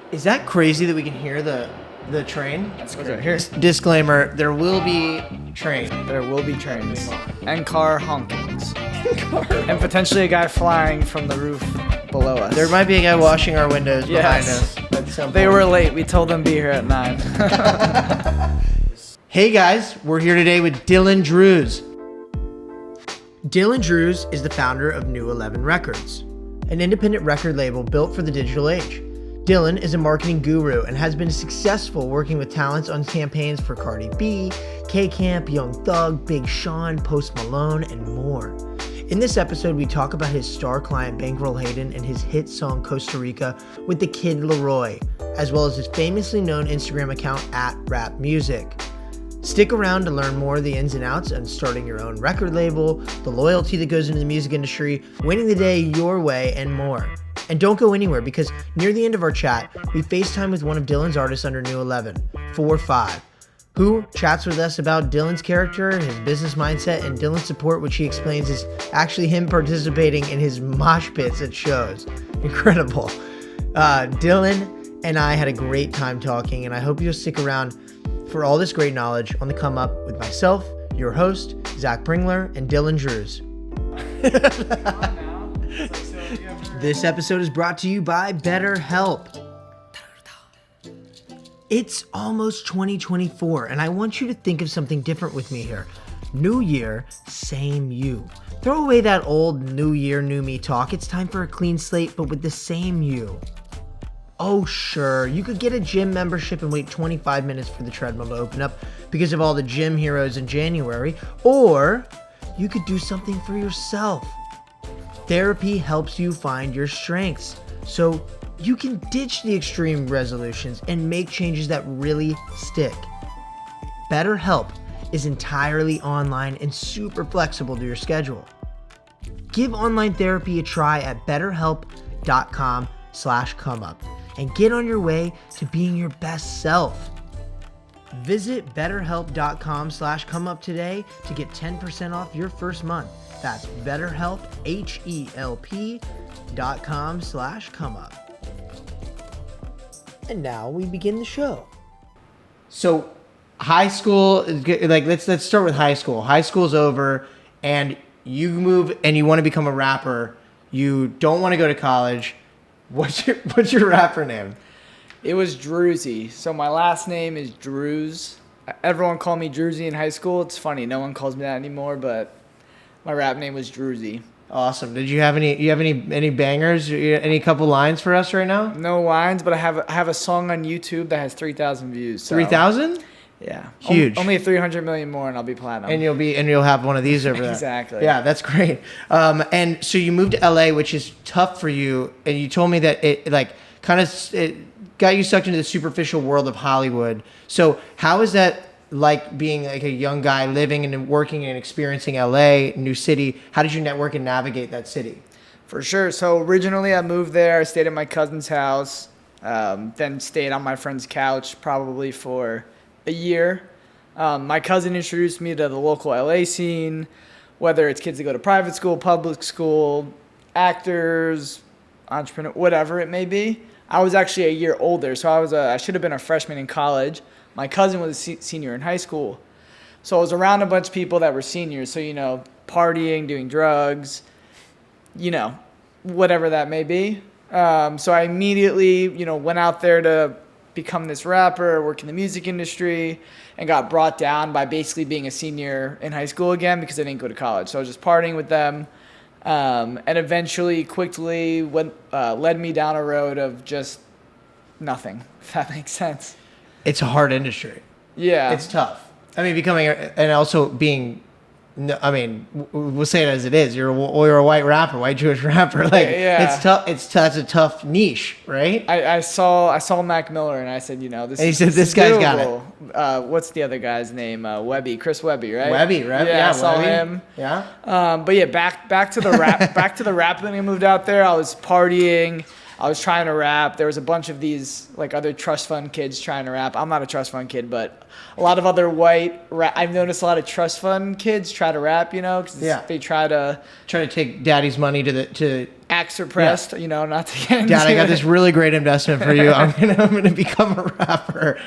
Is that crazy that we can hear the train? That's great. Here. Disclaimer, there will be train. There will be trains. And car honkings. And potentially a guy flying from the roof below us. There might be a guy washing our windows behind us. At some They point. were late. We told them be here at 9. Hey guys, we're here today with Dillon Druz. Dillon Druz is the founder of New11RECORDS, an independent record label built for the digital age. Dillon is a marketing guru and has been successful working with talents on campaigns for Cardi B, K-Camp, Young Thug, Big Sean, Post Malone, and more. In this episode, we talk about his star client BANKROL HAYDEN and his hit song Costa Rica with the Kid Leroy, as well as his famously known Instagram account @rapmusic. Stick around to learn more of the ins and outs on starting your own record label, the loyalty that goes into the music industry, winning the day your way, and more. And don't go anywhere because near the end of our chat, we FaceTime with one of Dillon's artists under New 11, FOURFIVE, who chats with us about Dillon's character, his business mindset, and Dillon's support, which he explains is actually him participating in his mosh pits at shows. Incredible. Dillon and I had a great time talking, and I hope you'll stick around for all this great knowledge on the come up with myself, your host, Zach Prengler, and Dillon Druz. This episode is brought to you by BetterHelp. It's almost 2024, and I want you to think of something different with me here. New year, same you. Throw away that old new year, new me talk. It's time for a clean slate, but with the same you. Oh, sure, you could get a gym membership and wait 25 minutes for the treadmill to open up because of all the gym heroes in January, or you could do something for yourself. Therapy helps you find your strengths, so you can ditch the extreme resolutions and make changes that really stick. BetterHelp is entirely online and super flexible to your schedule. Give online therapy a try at betterhelp.com/comeup and get on your way to being your best self. Visit betterhelp.com/comeup today to get 10% off your first month. That's BetterHelp, HELP.com/comeup. And now we begin the show. So, high school, like let's start with high school. High school's over, and you move and you want to become a rapper. You don't want to go to college. What's your rapper name? It was Druzy. So my last name is Druz. Everyone called me Druzy in high school. It's funny, no one calls me that anymore, but my rap name was Druzy. Awesome. Did you have any bangers? Any couple lines for us right now? No lines, but I have a song on YouTube that has 3,000 views. So. 3,000? Yeah. Huge. Only 300 million more and I'll be platinum. And you'll have one of these over there. Exactly. Yeah, that's great. And so you moved to LA, which is tough for you, and you told me that it got you sucked into the superficial world of Hollywood. So how is that like being like a young guy living and working and experiencing LA, new city? How did you network and navigate that city? For sure. So originally I moved there. I stayed at my cousin's house, then stayed on my friend's couch probably for a year. My cousin introduced me to the local LA scene, whether it's kids that go to private school, public school, actors, entrepreneur, whatever it may be. I was actually a year older, so I should have been a freshman in college. My cousin was a senior in high school. So I was around a bunch of people that were seniors. So, partying, doing drugs, whatever that may be. So I immediately, went out there to become this rapper, work in the music industry, and got brought down by basically being a senior in high school again because I didn't go to college. So I was just partying with them. And eventually, quickly, led me down a road of just nothing, if that makes sense. It's a hard industry. Yeah. It's tough. I mean, and also being, we'll say it as it is. You're a white rapper, white Jewish rapper. Like, yeah. It's tough. That's a tough niche, right? I saw Mac Miller and I said, this and he said, this guy's doable. got it. What's the other guy's name? Chris Webby, right? Webby, right? Yeah, I saw Webby. him. Yeah. But yeah, back to the rap, back to the rap thing. I moved out there. I was partying. I was trying to rap. There was a bunch of these like other trust fund kids trying to rap. I'm not a trust fund kid, but a lot of other I've noticed a lot of trust fund kids try to rap, you know, because they try to take daddy's money to act suppressed, you know, not to get into Dad, I got this really great investment for you. I'm gonna become a rapper.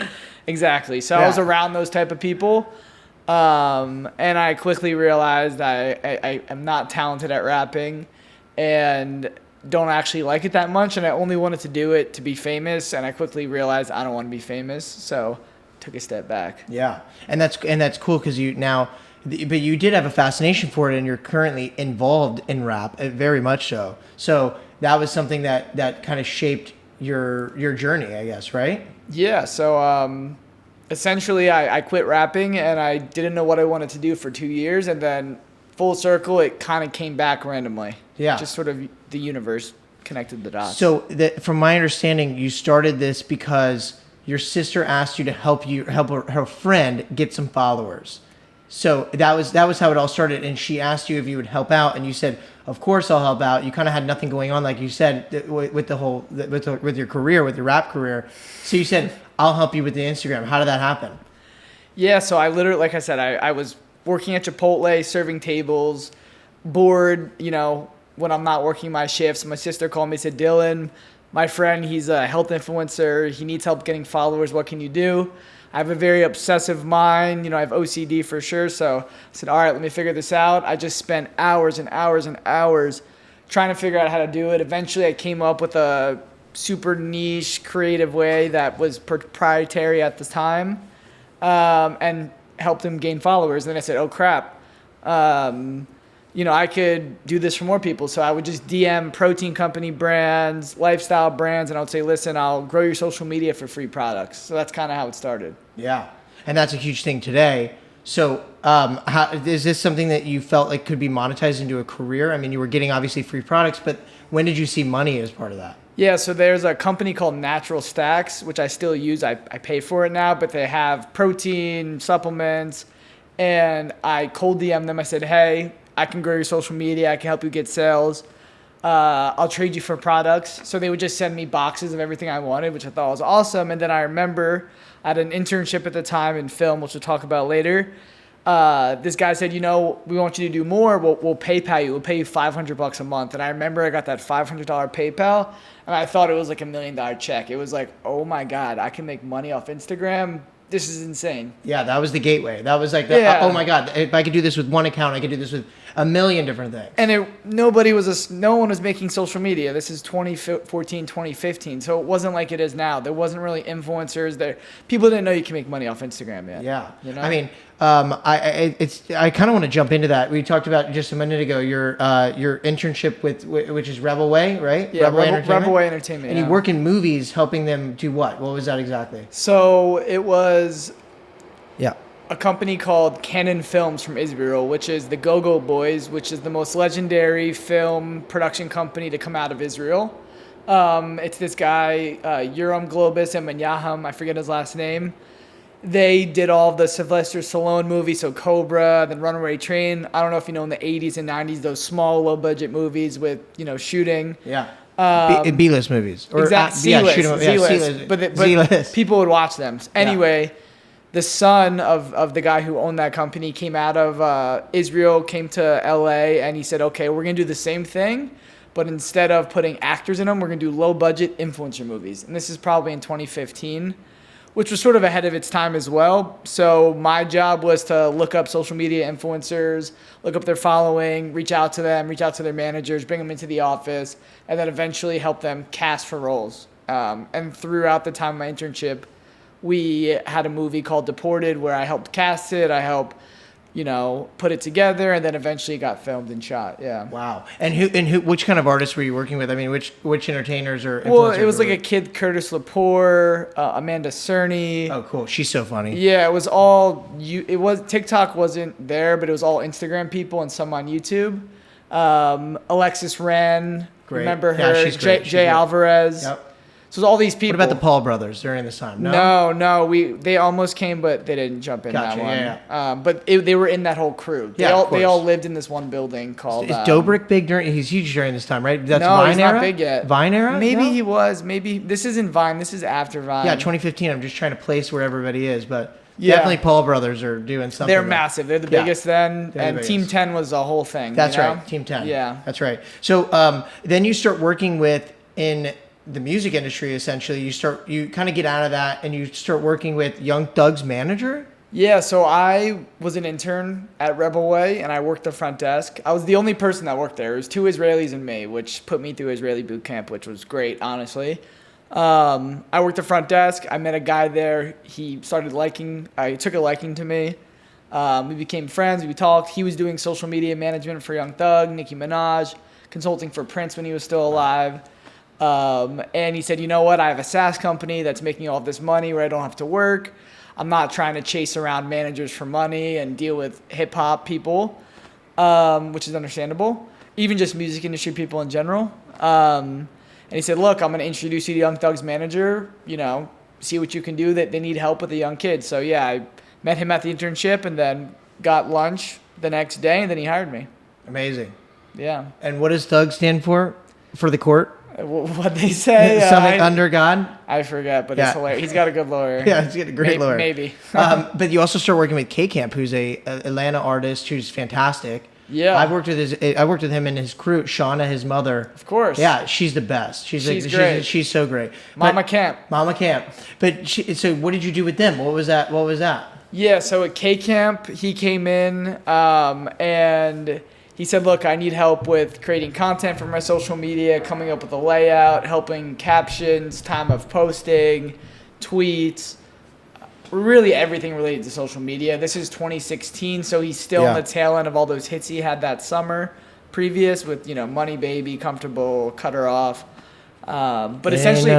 Exactly. So I was around those type of people. And I quickly realized I am not talented at rapping and don't actually like it that much. And I only wanted to do it to be famous. And I quickly realized I don't want to be famous. So took a step back. Yeah. And that's cool because but you did have a fascination for it and you're currently involved in rap, very much so. So that was something that kind of shaped your journey, I guess, right? Yeah. So, essentially, I quit rapping and I didn't know what I wanted to do for 2 years. And then full circle, it kind of came back randomly. Yeah. Just sort of the universe connected the dots. So from my understanding, you started this because your sister asked you to help her friend get some followers. So that was how it all started. And she asked you if you would help out. And you said, of course I'll help out. You kind of had nothing going on, like you said, with your career, with your rap career. So you said, I'll help you with the Instagram. How did that happen? Yeah, so I literally, like I said, I was working at Chipotle, serving tables, bored, you know, when I'm not working my shifts. My sister called me and said, Dillon, my friend, he's a health influencer. He needs help getting followers. What can you do? I have a very obsessive mind. You know, I have OCD for sure. So I said, all right, let me figure this out. I just spent hours and hours and hours trying to figure out how to do it. Eventually, I came up with a super niche, creative way that was proprietary at the time, and helped him gain followers. And then I said, oh, crap. You know, I could do this for more people. So I would just DM protein company brands, lifestyle brands, and I would say, listen, I'll grow your social media for free products. So that's kind of how it started. Yeah. And that's a huge thing today. So is this something that you felt like could be monetized into a career? I mean, you were getting obviously free products, but when did you see money as part of that? Yeah, so there's a company called Natural Stacks, which I still use. I pay for it now, but they have protein, supplements, and I cold DM them. I said, hey, I can grow your social media. I can help you get sales. I'll trade you for products. So they would just send me boxes of everything I wanted, which I thought was awesome. And then I remember I had an internship at the time in film, which we'll talk about later. This guy said, you know, we want you to do more. We'll PayPal you. We'll pay you $500 a month. And I remember I got that $500 PayPal, and I thought it was like $1 million check. It was like, oh my God, I can make money off Instagram. This is insane. Yeah, that was the gateway. That was like, oh my God, if I could do this with one account, I could do this with a million different things. And no one was making social media. This is 2014, 2015. So it wasn't like it is now. There wasn't really influencers there. People didn't know you can make money off Instagram yet. Yeah. You know? I mean, I kind of want to jump into that. We talked about just a minute ago your internship which is Rebel Way, right? Yeah, Rebel Way Entertainment. And you work in movies helping them do what? What was that exactly? So it was a company called Canon Films from Israel, which is the Go-Go Boys, which is the most legendary film production company to come out of Israel. It's this guy, Yoram Globus and Menyaham, I forget his last name. They did all of the Sylvester Stallone movies, so Cobra, then Runaway Train. I don't know if you know, in the 80s and 90s, those small, low-budget movies with, you know, shooting. Yeah. B-list movies. Or exactly. C-list. But people would watch them. Anyway, the son of the guy who owned that company came out of Israel, came to LA, and he said, okay, we're going to do the same thing, but instead of putting actors in them, we're going to do low-budget influencer movies. And this is probably in 2015, which was sort of ahead of its time as well. So my job was to look up social media influencers, look up their following, reach out to them, reach out to their managers, bring them into the office, and then eventually help them cast for roles. And throughout the time of my internship, we had a movie called Deported where I helped cast it. I helped, you know, put it together, and then eventually got filmed and shot. Yeah. Wow. And which kind of artists were you working with? I mean, which entertainers or influencers? Well, it was like a kid, Curtis Lepore, Amanda Cerny. Oh, cool. She's so funny. Yeah, it was all TikTok wasn't there, but it was all Instagram people and some on YouTube. Alexis Ren, great. Remember her? Yeah, she's great. Jay Alvarez. Yep. So all these people. What about the Paul brothers during this time? No. They almost came, but they didn't jump in Gotcha, that one. yeah. But they were in that whole crew. They all lived in this one building called. Is Dobrik big during? He's huge during this time, right? That's no, Vine he's era? not big yet. Vine era? Maybe No? he was. Maybe this isn't Vine. This is after Vine. Yeah, 2015. I'm just trying to place where everybody is, but Yeah. definitely Paul brothers are doing something. They're massive. They're the biggest then, They're the and biggest. Team 10 was a whole thing. That's you know? right, Team 10. Yeah. That's right. So then you start working with in the music industry. Essentially, you kind of get out of that and you start working with Young Thug's manager. Yeah, so I was an intern at Rebel Way, and I worked the front desk. I was the only person that worked there. It was 2 Israelis and me, which put me through Israeli boot camp, which was great, honestly. I worked the front desk. I met a guy there. He took a liking to me. We became friends. We talked. He was doing social media management for Young Thug, Nicki Minaj, consulting for Prince when he was still alive. And he said, you know what? I have a SaaS company that's making all this money where I don't have to work. I'm not trying to chase around managers for money and deal with hip hop people, which is understandable. Even just music industry people in general. And he said, look, I'm going to introduce you to Young Thug's manager, see what you can do. That they need help with a young kid. So yeah, I met him at the internship and then got lunch the next day and then he hired me. Amazing. Yeah. And what does Thug stand for the court? What they say? Something under God? I forget, but it's hilarious. He's got a good lawyer. Yeah, he's got a great lawyer. Maybe. But you also start working with K-Camp, who's a Atlanta artist who's fantastic. Yeah. I worked with him and his crew, Shauna, his mother. Of course. Yeah, she's the best. She's great. She's so great. Mama Camp. But so what did you do with them? What was that? Yeah, so at K-Camp, he came in and he said, look, I need help with creating content for my social media, coming up with a layout, helping captions, time of posting, tweets, really everything related to social media. This is 2016, so he's still in the tail end of all those hits he had that summer previous with, Money Baby, Comfortable, Cut Her Off. But essentially...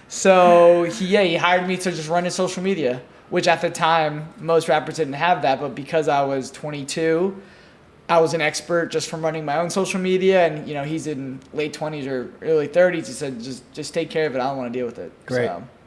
So he hired me to just run his social media, which at the time, most rappers didn't have that. But because I was 22, I was an expert just from running my own social media. And, he's in late 20s or early 30s. He said, just take care of it. I don't want to deal with it.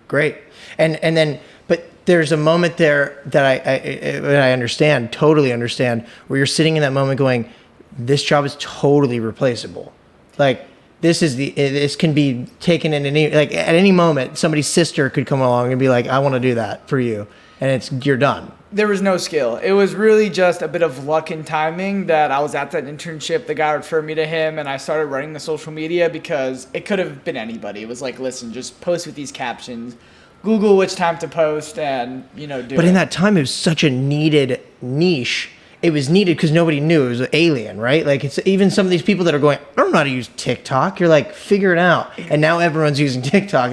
Great. And then, but there's a moment there that I totally understand, where you're sitting in that moment going, this job is totally replaceable. Like, this can be taken in at any moment. Somebody's sister could come along and be like, I want to do that for you. And you're done. There was no skill. It was really just a bit of luck and timing that I was at that internship. The guy referred me to him and I started running the social media because it could have been anybody. It was like, listen, just post with these captions, Google which time to post and, do it. But in that time, it was such a needed niche. It was needed because nobody knew. It was alien, right? Like, it's even some of these people that are going, I don't know how to use TikTok. You're like, figure it out. And now everyone's using TikTok.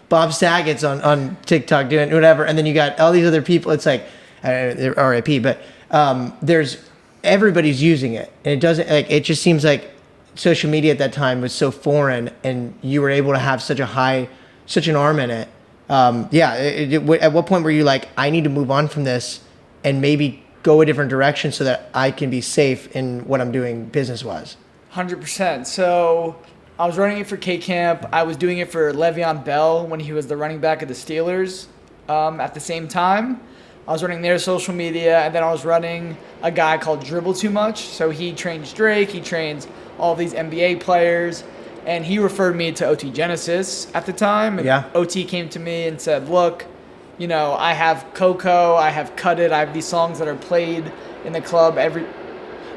Bob Saget's on TikTok doing whatever. And then you got all these other people. It's like, they're RIP, but everybody's using it. And it doesn't, it just seems like social media at that time was so foreign and you were able to have such an arm in it. At what point were you like, I need to move on from this and maybe go a different direction so that I can be safe in what I'm doing business-wise? 100%. So I was running it for K-Camp. I was doing it for Le'Veon Bell when he was the running back of the Steelers. At the same time, I was running their social media, and then I was running a guy called Dribble Too Much. So he trains Drake, he trains all these NBA players, and he referred me to OT Genesis at the time. And OT came to me and said, look, I have Coco, I have Cut It, I have these songs that are played in the club every...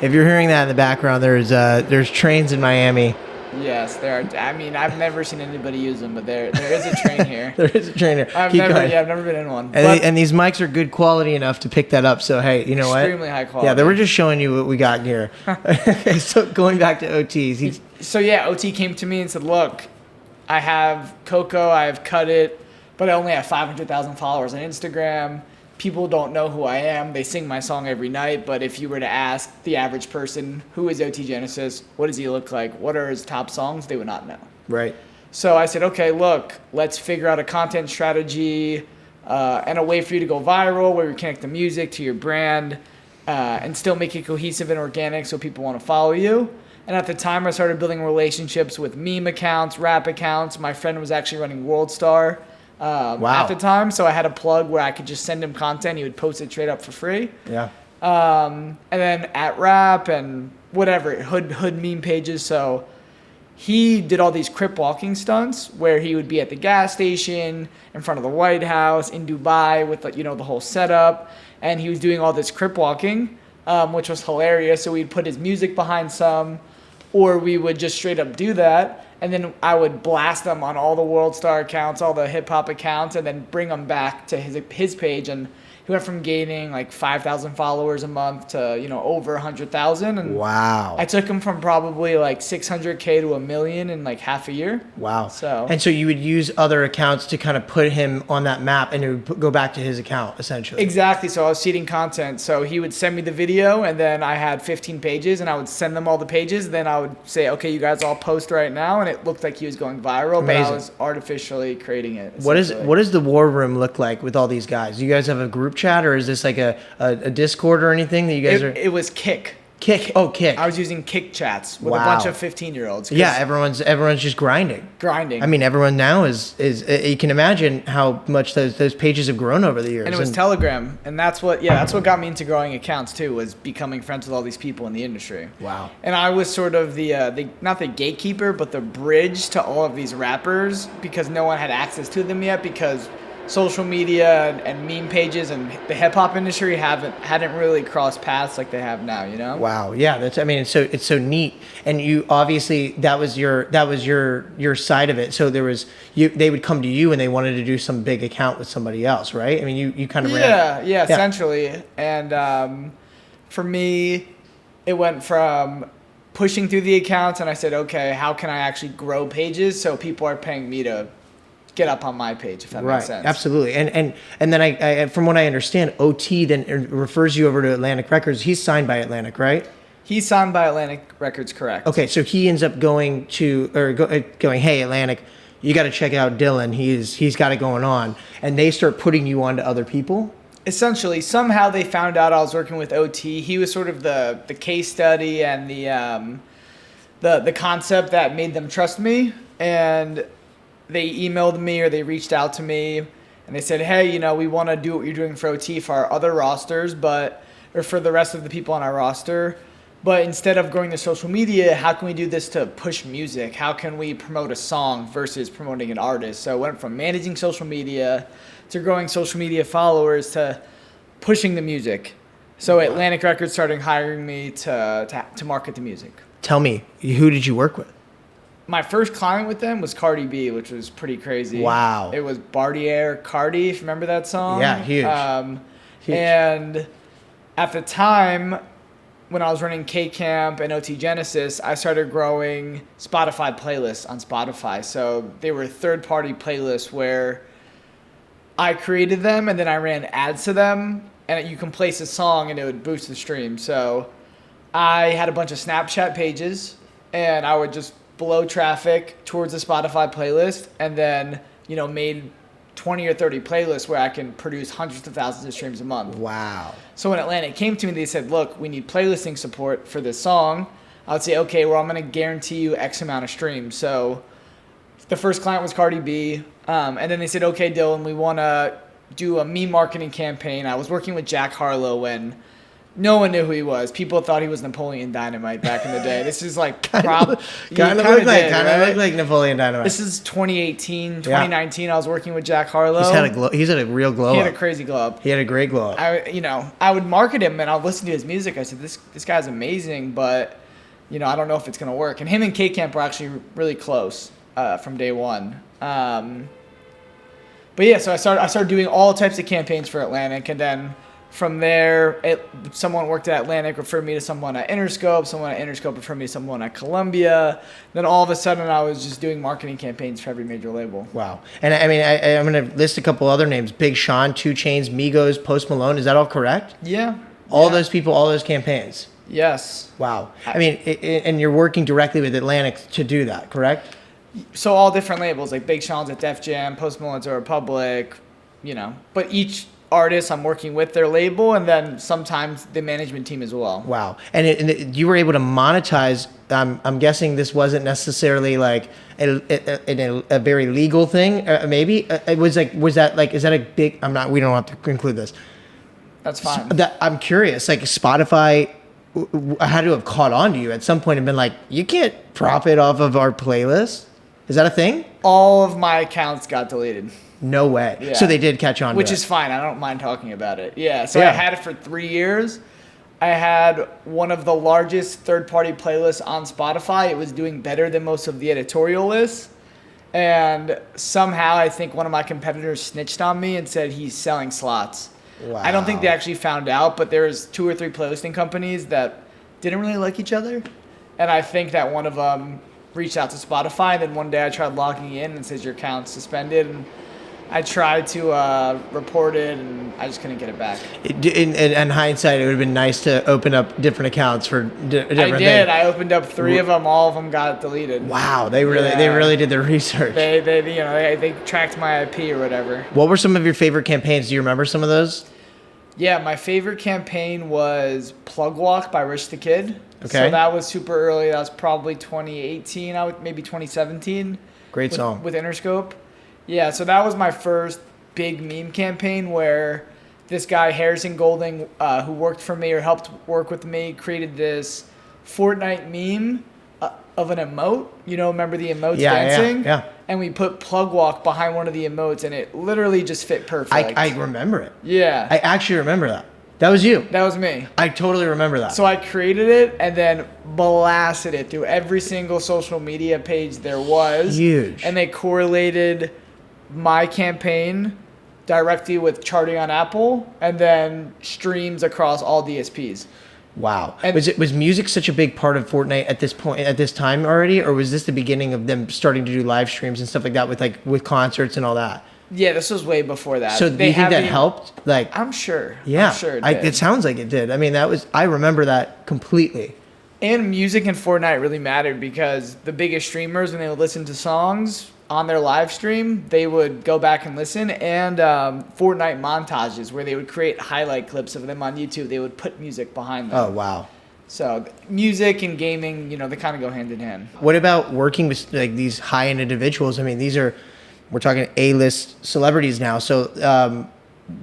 If you're hearing that in the background, there's trains in Miami. Yes, there are. I mean, I've never seen anybody use them, but there is a train here. There is a train here. I've never been in one. And these mics are good quality enough to pick that up. So hey, you know what? Extremely high quality. Yeah, we're just showing you what we got here. Okay, so going back to OTs. OT came to me and said, look, I have Coco, I have Cut It, but I only have 500,000 followers on Instagram. People don't know who I am. They sing my song every night, but if you were to ask the average person, who is OT Genesis? What does he look like? What are his top songs? They would not know. Right. So I said, okay, look, let's figure out a content strategy and a way for you to go viral where we connect the music to your brand and still make it cohesive and organic so people want to follow you. And at the time, I started building relationships with meme accounts, rap accounts. My friend was actually running World Star at the time, so I had a plug where I could just send him content. He would post it straight up for free. Yeah. And then at Rap and whatever, hood meme pages. So he did all these crip walking stunts where he would be at the gas station, in front of the White House, in Dubai with the whole setup. And he was doing all this crip walking, which was hilarious. So we'd put his music behind some, or we would just straight up do that. And then I would blast them on all the World Star accounts, all the hip hop accounts, and then bring them back to his page. And he went from gaining like 5,000 followers a month to, over 100,000. And wow. I took him from probably like 600K to 1 million in like half a year. Wow. So you would use other accounts to kind of put him on that map, and it would go back to his account essentially. Exactly. So I was seeding content. So he would send me the video, and then I had 15 pages, and I would send them all the pages. Then I would say, okay, you guys all post right now. And it looked like he was going viral, Amazing. but I was artificially creating it. What does the war room look like with all these guys? Do you guys have a group chat, or is this like a Discord or anything that you guys are? It was Kick. Kick. Oh, Kick. I was using Kick chats with Wow. a bunch of 15-year-olds. Yeah, everyone's just grinding. Grinding. I mean, everyone now is you can imagine how much those pages have grown over the years. And it was Telegram, and that's what got me into growing accounts too, was becoming friends with all these people in the industry. Wow. And I was sort of the not the gatekeeper, but the bridge to all of these rappers, because no one had access to them yet, because social media and meme pages and the hip hop industry hadn't really crossed paths like they have now, Wow. Yeah. It's so neat. And you obviously that was your side of it. So they would come to you and they wanted to do some big account with somebody else, right? I mean, you kind of ran. Yeah, essentially. And for me, it went from pushing through the accounts, and I said, okay, how can I actually grow pages so people are paying me to get up on my page, if that makes sense. Absolutely. And then I from what I understand, OT then refers you over to Atlantic Records. He's signed by Atlantic, right? He's signed by Atlantic Records, correct. Okay, so he ends up going, hey, Atlantic, you got to check out Dillon. He's got it going on. And they start putting you on to other people? Essentially, somehow they found out I was working with OT. He was sort of the case study and the concept that made them trust me. And they emailed me, or they reached out to me, and they said, hey, we want to do what you're doing for OT for our other rosters, or for the rest of the people on our roster. But instead of growing the social media, how can we do this to push music? How can we promote a song versus promoting an artist? So it went from managing social media to growing social media followers to pushing the music. So Atlantic Records started hiring me to market the music. Tell me, who did you work with? My first client with them was Cardi B, which was pretty crazy. Wow. It was Bartier, Cardi, if you remember that song. Yeah, huge. Huge. And at the time, when I was running K-Camp and OT Genesis, I started growing Spotify playlists on Spotify. So they were third-party playlists where I created them, and then I ran ads to them, and you can place a song, and it would boost the stream. So I had a bunch of Snapchat pages, and I would just blow traffic towards the Spotify playlist, and then made 20 or 30 playlists where I can produce hundreds of thousands of streams a month. Wow. So when Atlantic came to me, they said, look, we need playlisting support for this song. I would say, okay, well, I'm going to guarantee you X amount of streams. So the first client was Cardi B, and then they said, okay, Dillon, we want to do a meme marketing campaign. I was working with Jack Harlow when no one knew who he was. People thought he was Napoleon Dynamite back in the day. This is like kind of looked like Napoleon Dynamite. This is 2018, 2019. I was working with Jack Harlow. He's had a real glow. He had a crazy glow up. He had a great glow up. I would market him, and I'd listen to his music. I said, this guy's amazing, but I don't know if it's gonna work. And him and K-Camp were actually really close from day one. But yeah, so I started doing all types of campaigns for Atlantic, and then from there, someone worked at Atlantic referred me to someone at Interscope. Someone at Interscope referred me to someone at Columbia. Then all of a sudden, I was just doing marketing campaigns for every major label. Wow. And I mean, I'm going to list a couple other names. Big Sean, 2 Chainz, Migos, Post Malone. Is that all correct? Yeah. All those people, all those campaigns. Yes. Wow. I mean, and you're working directly with Atlantic to do that, correct? So all different labels, like Big Sean's at Def Jam, Post Malone's at Republic, but artists I'm working with their label, and then sometimes the management team as well. Wow. And you were able to monetize. I'm guessing this wasn't necessarily like a very legal thing. Maybe it was like, is that a big, we don't have to conclude this. That's fine. I'm curious, like Spotify had to have caught on to you at some point and been like, you can't profit off of our playlist. Is that a thing? All of my accounts got deleted. No way. Yeah. So they did catch on to Which it. is fine. I don't mind talking about it. Yeah. So Yeah. I had it for 3 years. I had one of the largest third-party playlists on Spotify. It was doing better than most of the editorial lists. And somehow I think one of my competitors snitched on me and said he's selling slots. Wow. I don't think they actually found out, but there's 2 or 3 playlisting companies that didn't really like each other. And I think that one of them reached out to Spotify, and then one day I tried logging in and it says your account's suspended. And I tried to report it, and I just couldn't get it back. In hindsight, it would have been nice to open up different accounts for different things. I did. I opened up 3 of them. All of them got deleted. Wow, they really did their research. They tracked my IP or whatever. What were some of your favorite campaigns? Do you remember some of those? Yeah, my favorite campaign was Plug Walk by Rich the Kid. Okay. So that was super early. That was probably 2018, maybe 2017. Great song. With Interscope. Yeah, so that was my first big meme campaign where this guy, Harrison Golding, who worked for me or helped work with me, created this Fortnite meme of an emote. Remember the emotes dancing? Yeah. And we put Plug Walk behind one of the emotes, and it literally just fit perfect. I remember it. Yeah. I actually remember that. That was you. That was me. I totally remember that. So I created it and then blasted it through every single social media page there was. Huge. And they correlated my campaign directly with charting on Apple and then streams across all DSPs. Wow. And Was music such a big part of Fortnite at this time already, or was this the beginning of them starting to do live streams and stuff like that with concerts and all that? Yeah, this was way before that. So do you think that helped? I'm sure. Yeah. I'm sure it did. It sounds like it did. I mean, I remember that completely. And music in Fortnite really mattered because the biggest streamers, when they would listen to songs on their live stream, they would go back and listen. And Fortnite montages where they would create highlight clips of them on YouTube. They would put music behind them. Oh, wow. So music and gaming, they kind of go hand in hand. What about working with like these high-end individuals? I mean, we're talking A-list celebrities now. So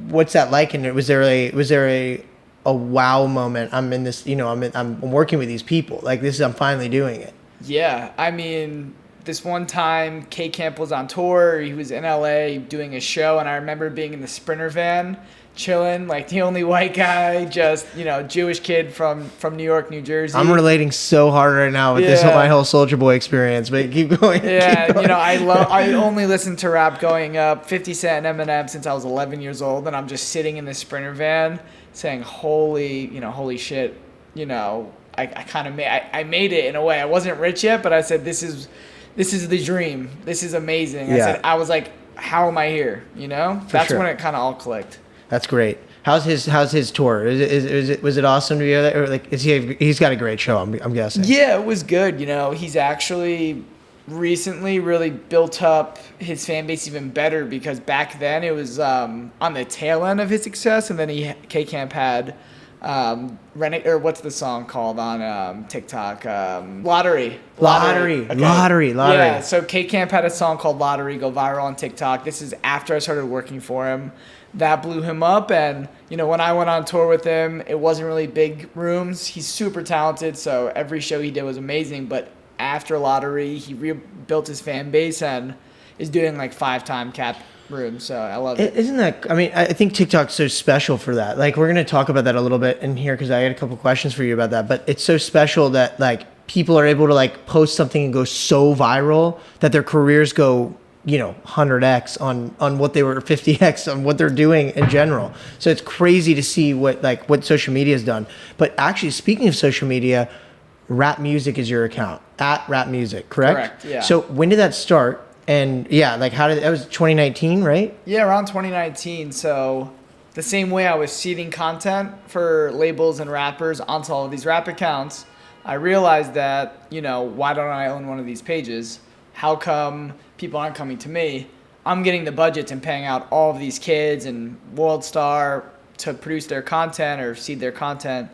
what's that like? And was there a wow moment? I'm in this, I'm working with these people. Like I'm finally doing it. Yeah. I mean, this one time K-Camp was on tour. He was in LA doing a show. And I remember being in the Sprinter van, chilling, like the only white guy, just, Jewish kid from New York, New Jersey. I'm relating so hard right now with my whole Soulja Boy experience, but keep going. Yeah, keep going. I only listened to rap going up, 50 Cent and Eminem since I was 11 years old, and I'm just sitting in this Sprinter van saying, holy shit, I kind of made it in a way. I wasn't rich yet, but I said, this is the dream. This is amazing. Yeah. I was like, how am I here? That's sure. when it kind of all clicked. That's great. How's his tour? Was it awesome to be there? Or like he's got a great show. I'm guessing. Yeah, it was good. He's actually recently really built up his fan base even better because back then it was on the tail end of his success, and then K-Camp had what's the song called on TikTok? Lottery. Okay. Lottery. Yeah, so K-Camp had a song called Lottery go viral on TikTok. This is after I started working for him. That blew him up, and when I went on tour with him, it wasn't really big rooms. He's super talented, so every show he did was amazing, but after Lottery, he rebuilt his fan base and is doing like 5-time cap rooms, so I love it. Isn't that, I think TikTok's so special for that. Like, we're going to talk about that a little bit in here because I had a couple questions for you about that, but it's so special that like people are able to like post something and go so viral that their careers go 100x on what they were, 50x on what they're doing in general. So it's crazy to see what social media has done. But actually, speaking of social media, Rap Music is your account at Rap Music, correct? Correct. Yeah. So when did that start? And that was 2019, right? Yeah, around 2019. So the same way I was seeding content for labels and rappers onto all of these rap accounts, I realized that why don't I own one of these pages? How come people aren't coming to me? I'm getting the budgets and paying out all of these kids and World Star to produce their content or seed their content.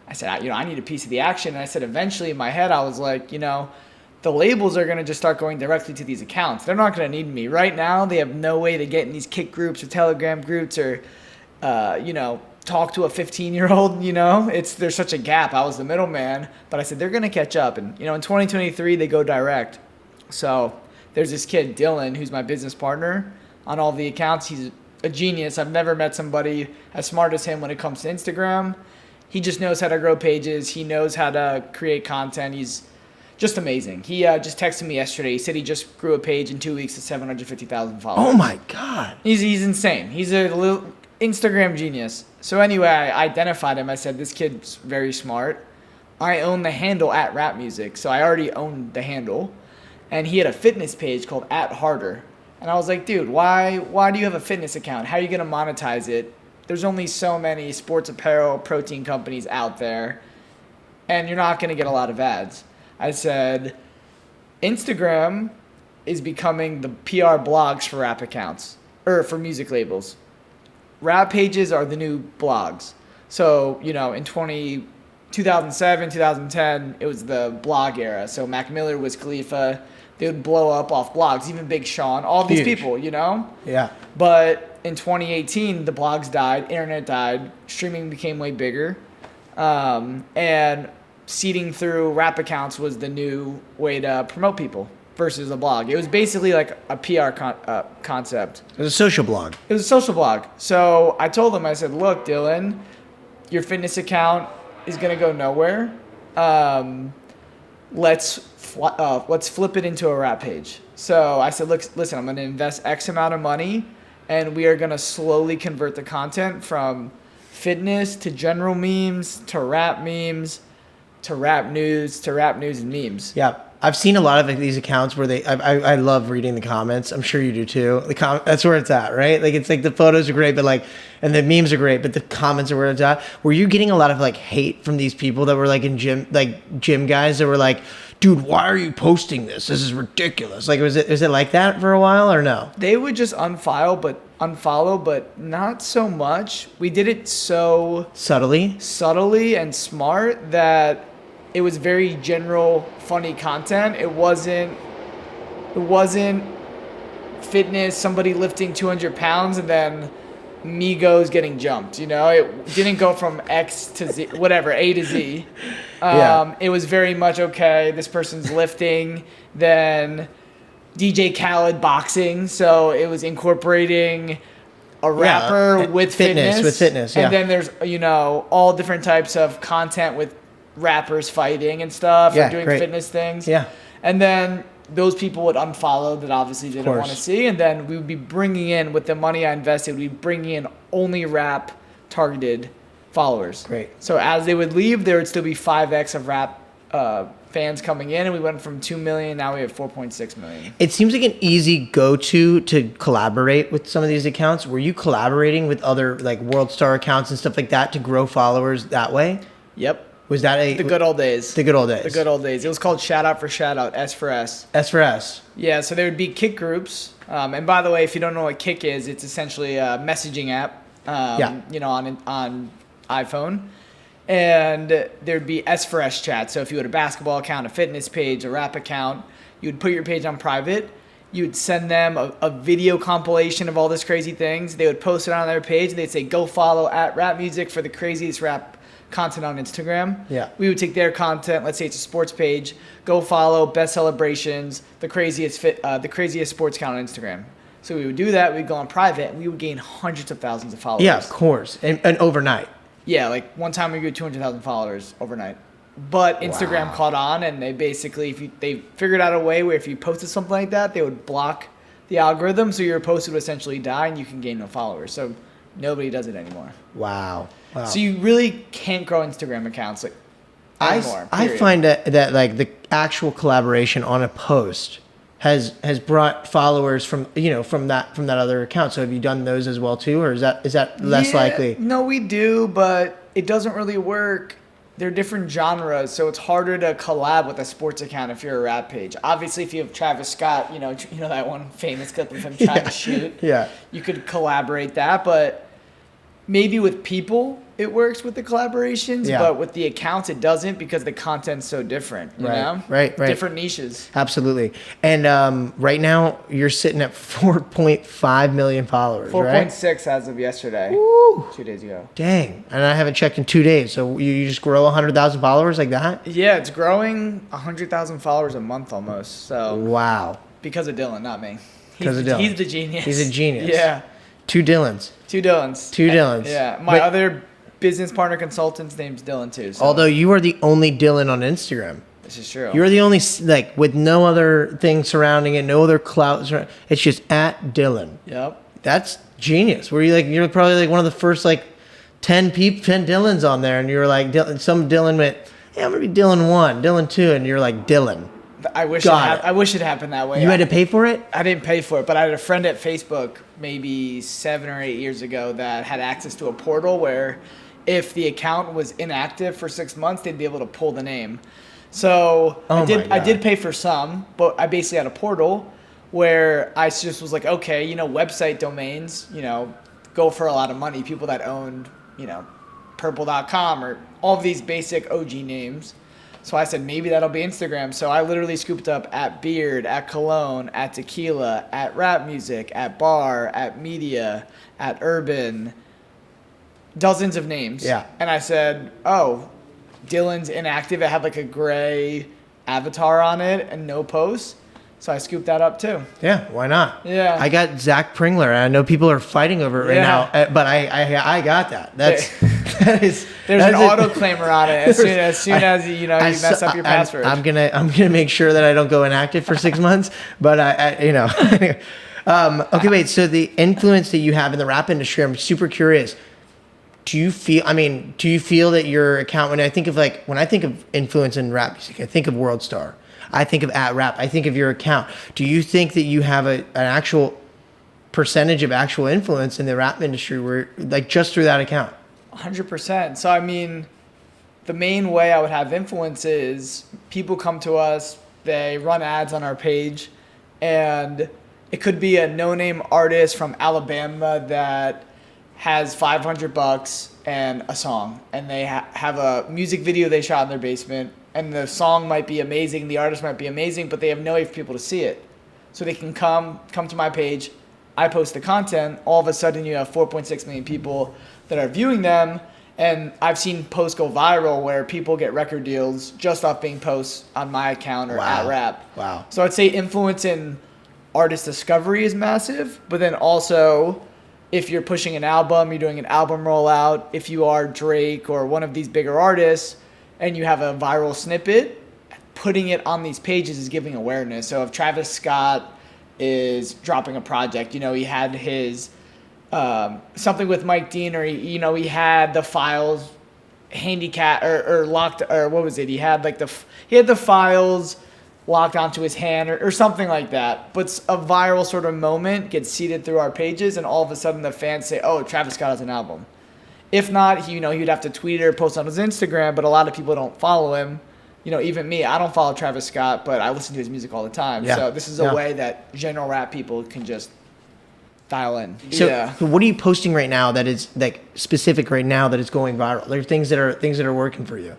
I said, I need a piece of the action. And I said, eventually in my head, I was like, the labels are going to just start going directly to these accounts. They're not going to need me. Right now, they have no way to get in these Kik groups or Telegram groups or, talk to a 15-year-old, there's such a gap. I was the middleman, but I said, they're going to catch up. And, in 2023, they go direct. So there's this kid, Dillon, who's my business partner on all the accounts. He's a genius. I've never met somebody as smart as him when it comes to Instagram. He just knows how to grow pages. He knows how to create content. He's just amazing. He just texted me yesterday. He said he just grew a page in 2 weeks to 750,000 followers. Oh my God. He's insane. He's a little Instagram genius. So anyway, I identified him. I said, this kid's very smart. I own the handle at Rap Music. So I already owned the handle. And he had a fitness page called @Harder. And I was like, dude, why do you have a fitness account? How are you going to monetize it? There's only so many sports apparel, protein companies out there. And you're not going to get a lot of ads. I said, Instagram is becoming the PR blogs for rap accounts, or for music labels. Rap pages are the new blogs. So, in 2007, 2010, it was the blog era. So Mac Miller, Wiz Khalifa, they would blow up off blogs, even Big Sean, all these people, Yeah. But in 2018, the blogs died, internet died, streaming became way bigger, and seeding through rap accounts was the new way to promote people versus a blog. It was basically like a PR concept. It was a social blog. It was a social blog. So I told him, I said, look, Dillon, your fitness account is going to go nowhere. Let's flip it into a rap page. So I said, look, listen, I'm going to invest X amount of money, and we are going to slowly convert the content from fitness to general memes to rap memes to rap news and memes. Yeah. I've seen a lot of these accounts where I love reading the comments. I'm sure you do too. That's where it's at, right? Like, it's like the photos are great, but and the memes are great, but the comments are where it's at. Were you getting a lot of hate from these people that were gym guys that were like, dude, why are you posting this? This is ridiculous. Is it like that for a while or no? They would just unfollow, but not so much. We did it so subtly and smart that it was very general, funny content. It wasn't fitness, somebody lifting 200 pounds and then Migos getting jumped. It didn't go from X to Z, whatever, A to Z. It was very much, okay, this person's lifting, then DJ Khaled boxing. So it was incorporating a rapper with fitness. With fitness, yeah. And then there's, all different types of content with rappers fighting and stuff, or doing fitness things. Yeah. And then those people would unfollow that obviously didn't want to see. And then we would be bringing in, with the money I invested, we'd be bringing in only rap targeted followers. Great. So as they would leave, there would still be 5x of rap fans coming in. And we went from 2 million, now we have 4.6 million. It seems like an easy go-to to collaborate with some of these accounts. Were you collaborating with other World Star accounts and stuff like that to grow followers that way? Yep. Was that the good old days? The good old days. The good old days. It was called Shout Out for Shout Out, S for S. S for S. Yeah, so there would be Kik groups. And by the way, if you don't know what Kik is, it's essentially a messaging app, on iPhone. And there'd be S for S chat. So if you had a basketball account, a fitness page, a rap account, you would put your page on private. You would send them a video compilation of all this crazy things. They would post it on their page. They'd say, go follow @Rap Music for the craziest rap content on Instagram. Yeah. We would take their content, let's say it's a sports page, go follow best celebrations, the craziest sports account on Instagram. So we would do that, we'd go on private, and we would gain hundreds of thousands of followers. Yeah, of course. And overnight. Yeah, one time we grew 200,000 followers overnight. But Instagram caught on, and they basically, they figured out a way where if you posted something like that, they would block the algorithm, so your post would essentially die and you can gain no followers. So nobody does it anymore. Wow. So you really can't grow Instagram accounts anymore. I find that the actual collaboration on a post has brought followers from that other account. So have you done those as well too, or is that less likely? No, we do, but it doesn't really work they're different genres, so it's harder to collab with a sports account if you're a rap page. Obviously, if you have Travis Scott, you know that one famous clip of him trying to shoot. Yeah. You could collaborate that, but maybe with people it works with the collaborations, but with the accounts it doesn't because the content's so different. You know? Right. Different niches. Absolutely. And right now you're sitting at 4.5 million followers. 4.6 as of yesterday. Woo. 2 days ago. Dang. And I haven't checked in 2 days. So you just grow 100,000 followers like that? Yeah, it's growing 100,000 followers a month almost. So wow. Because of Dillon, not me. Because of Dillon. He's the genius. He's a genius. Yeah. 2 Dillons. 2 Dillons. 2 Dillons. Yeah. My other business partner consultant's name's Dillon too. So. Although you are the only Dillon on Instagram. This is true. You're the only, like, with no other thing surrounding it, no other clout. It's just at Dillon. Yep. That's genius. Were you like, you're probably like one of the first like 10 Dillons on there, and you were like, some Dillon went, hey, I'm gonna be Dillon 1, Dillon 2, and you're like Dillon. I wish it happened that way. You had to pay for it? I didn't pay for it, but I had a friend at Facebook maybe 7 or 8 years ago that had access to a portal where if the account was inactive for 6 months, they'd be able to pull the name. So I did pay for some, but I basically had a portal where I just was like, okay, website domains, go for a lot of money. People that owned, purple.com or all of these basic OG names. So I said, maybe that'll be Instagram. So I literally scooped up at Beard, at Cologne, at Tequila, at Rap Music, at Bar, at Media, at Urban, dozens of names. Yeah. And I said, oh, Dillon's inactive. It had like a gray avatar on it and no posts. So I scooped that up too. Yeah, why not? Yeah. I got Zach Prengler, and I know people are fighting over it right now, but I got that. There's an auto-claimer on it as soon as you mess up your password. I'm gonna make sure that I don't go inactive for 6 months, but okay, wait. So the influence that you have in the rap industry, I'm super curious. Do you feel that your account, when I think of influence in rap music, I think of World Star. I think of @rap. I think of your account. Do you think that you have an actual percentage of actual influence in the rap industry where, like, just through that account? 100%. So, the main way I would have influence is people come to us, they run ads on our page, and it could be a no-name artist from Alabama that has $500 and a song, and they have a music video they shot in their basement, and the song might be amazing, the artist might be amazing, but they have no way for people to see it. So they can come to my page, I post the content, all of a sudden you have 4.6 million people that are viewing them, and I've seen posts go viral where people get record deals just off being posts on my account or @rap. Wow. So I'd say influence in artist discovery is massive, but then also if you're pushing an album, you're doing an album rollout, if you are Drake or one of these bigger artists and you have a viral snippet, putting it on these pages is giving awareness. So if Travis Scott is dropping a project, he had his something with Mike Dean, or he had the files handicap or locked, or what was it? He had the files locked onto his hand or something like that. But a viral sort of moment gets seeded through our pages, and all of a sudden the fans say, oh, Travis Scott has an album. If not, he'd have to tweet it or post on his Instagram, but a lot of people don't follow him. Even me, I don't follow Travis Scott, but I listen to his music all the time. Yeah. So this is a way that general rap people can just dial in. So what are you posting right now that is like specific right now that is going viral? There are things that are working for you.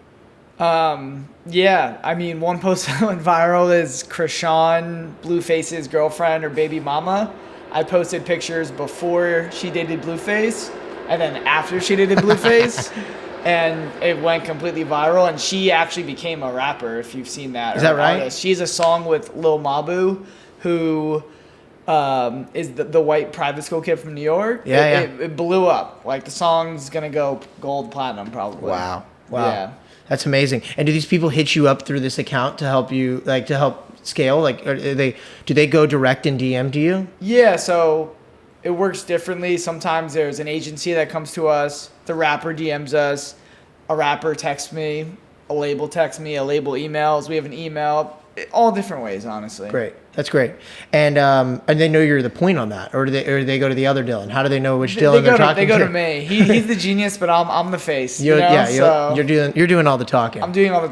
One post that went viral is Krishan Blueface's girlfriend or baby mama. I posted pictures before she dated Blueface and then after she dated Blueface, and it went completely viral, and she actually became a rapper, if you've seen that. Is that right? Artist. She's a song with Lil Mabu, who is the white private school kid from New York. It blew up. Like, the song's gonna go gold, platinum probably. Wow. Yeah. That's amazing. And do these people hit you up through this account to help you, to help scale? Like, do they go direct in DM to you? Yeah, so it works differently. Sometimes there's an agency that comes to us, the rapper DMs us, a rapper texts me, a label texts me, a label emails. We have an email. all different ways, honestly. Great. That's great. And they know you're the point on that, or do they go to the other Dillon? How do they know which Dillon they're talking to? They go to me. He's the genius, but I'm the face. You're doing all the talking. I'm doing all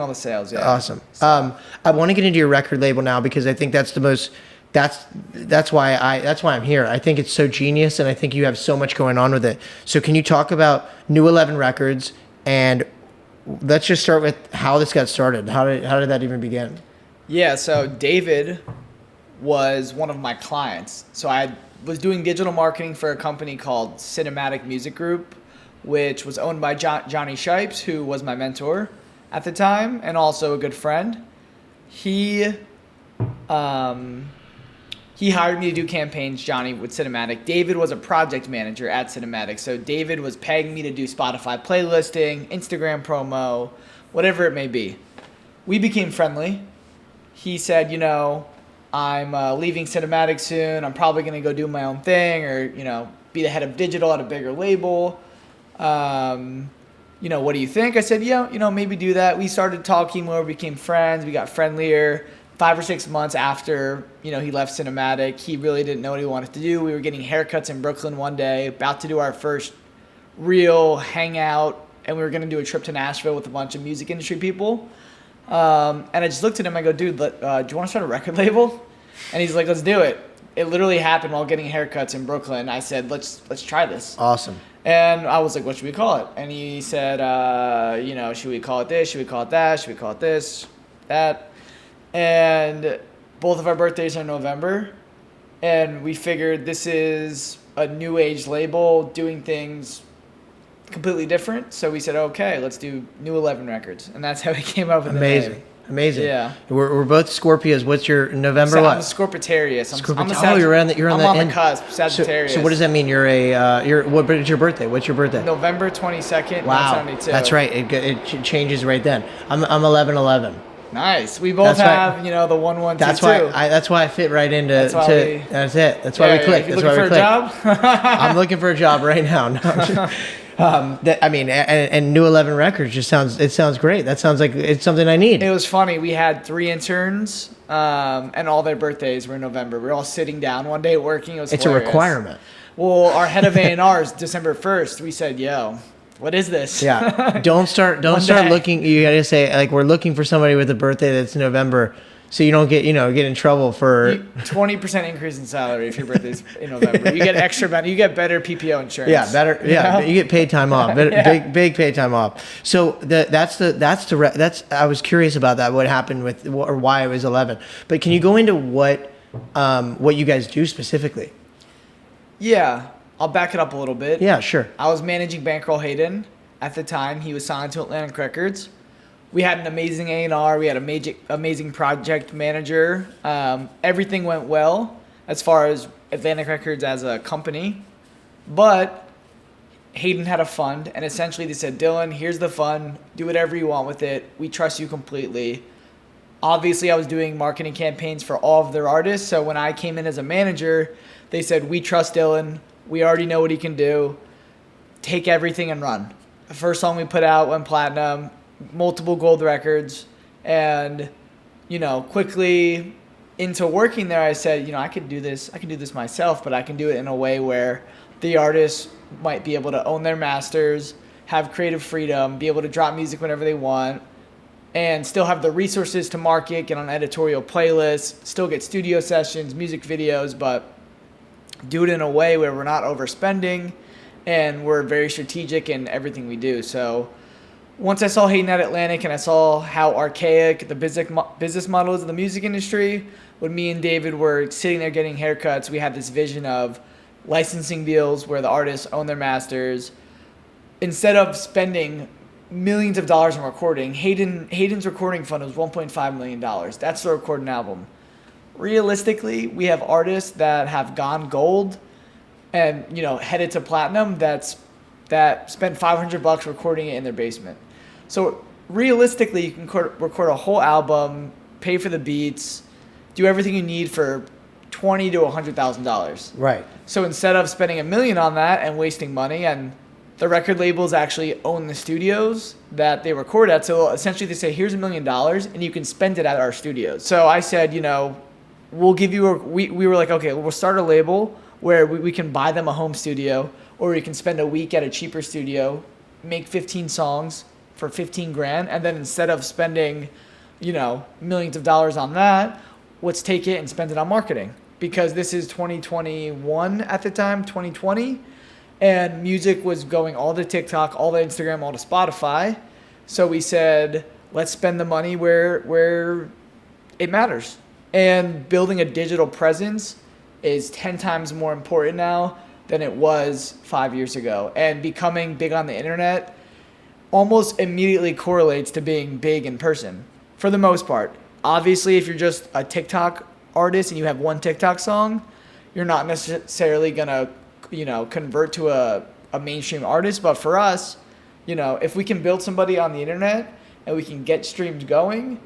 the sales. Yeah. Awesome. I want to get into your record label now because I think that's the most. That's why I'm here. I think it's so genius, and I think you have so much going on with it. So can you talk about New 11 Records, and let's just start with how this got started. How did that even begin? Yeah, so David was one of my clients. So I was doing digital marketing for a company called Cinematic Music Group, which was owned by Johnny Shipes, who was my mentor at the time and also a good friend. He hired me to do campaigns, Johnny, with Cinematic. David was a project manager at Cinematic. So David was paying me to do Spotify playlisting, Instagram promo, whatever it may be. We became friendly. He said, I'm leaving Cinematic soon. I'm probably going to go do my own thing or, be the head of digital at a bigger label. What do you think? I said, maybe do that. We started talking more, became friends. We got friendlier. 5 or 6 months after, he left Cinematic, he really didn't know what he wanted to do. We were getting haircuts in Brooklyn one day, about to do our first real hangout, and we were going to do a trip to Nashville with a bunch of music industry people. And I just looked at him. I go, dude, do you want to start a record label? And he's like, let's do it. It literally happened while getting haircuts in Brooklyn. I said, let's try this. Awesome. And I was like, what should we call it? And he said, should we call it this? Should we call it that? Should we call it this? That? And both of our birthdays are in November. And we figured this is a new age label doing things completely different. So we said, okay, let's do New 11 Records. And that's how we came up with the name. Amazing. Yeah. We're both Scorpios. What's your November what? I'm a Scorpitarius. You're on the cusp, Sagittarius. So what does that mean? What's your birthday? What's your birthday? November 22nd, wow. 1972. That's right. It changes right then. I'm 11/11. Nice. We both have, the 1/1/2/2. That's why I fit right into. That's it. That's why we click. You looking for a job? I'm looking for a job right now. No. And New 11 Records sounds great. That sounds like it's something I need. It was funny. We had 3 interns, and all their birthdays were in November. We were all sitting down one day working. It's hilarious. A requirement. Well, our head of A&R is December 1st. We said, yo, what is this? Yeah. Don't start looking. You got to say, like, we're looking for somebody with a birthday that's November. So you don't get in trouble for 20% increase in salary if your birthday's in November. You get extra money. You get better PPO insurance. Yeah, better. Yeah, you get paid time off. Big paid time off. So I was curious about that. What happened with or why it was 11? But can you go into what you guys do specifically? Yeah, I'll back it up a little bit. Yeah, sure. I was managing BANKROL HAYDEN at the time. He was signed to Atlantic Records. We had an amazing A&R. We had an amazing project manager. Everything went well as far as Atlantic Records as a company. But HAYDEN had a fund, and essentially they said, Dillon, here's the fund. Do whatever you want with it. We trust you completely. Obviously, I was doing marketing campaigns for all of their artists. So when I came in as a manager, they said, we trust Dillon. We already know what he can do. Take everything and run. The first song we put out went platinum. Multiple gold records, and quickly into working there, I said, I could do this myself, but I can do it in a way where the artists might be able to own their masters, have creative freedom, be able to drop music whenever they want, and still have the resources to market, get on editorial playlists, still get studio sessions, music videos, but do it in a way where we're not overspending and we're very strategic in everything we do. So once I saw HAYDEN at Atlantic and I saw how archaic the business model is in the music industry, when me and David were sitting there getting haircuts, we had this vision of licensing deals where the artists own their masters. Instead of spending millions of dollars on recording, HAYDEN's recording fund was $1.5 million. That's to record an album. Realistically, we have artists that have gone gold and headed to platinum that spent $500 recording it in their basement. So realistically, you can record a whole album, pay for the beats, do everything you need for $20,000 to $100,000. Right. So instead of spending $1 million on that and wasting money, and the record labels actually own the studios that they record at. So essentially they say, here's $1 million and you can spend it at our studios. So I said, we'll give you we were like, okay, we'll start a label where we can buy them a home studio, or we can spend a week at a cheaper studio, make 15 songs for 15 grand. And then instead of spending, millions of dollars on that, let's take it and spend it on marketing. Because this is 2021 at the time, 2020. And music was going all to TikTok, all to Instagram, all to Spotify. So we said, let's spend the money where it matters. And building a digital presence is 10 times more important now than it was 5 years ago. And becoming big on the internet almost immediately correlates to being big in person, for the most part. Obviously, if you're just a TikTok artist and you have one TikTok song, you're not necessarily going to convert to a mainstream artist. But for us, if we can build somebody on the internet and we can get streams going,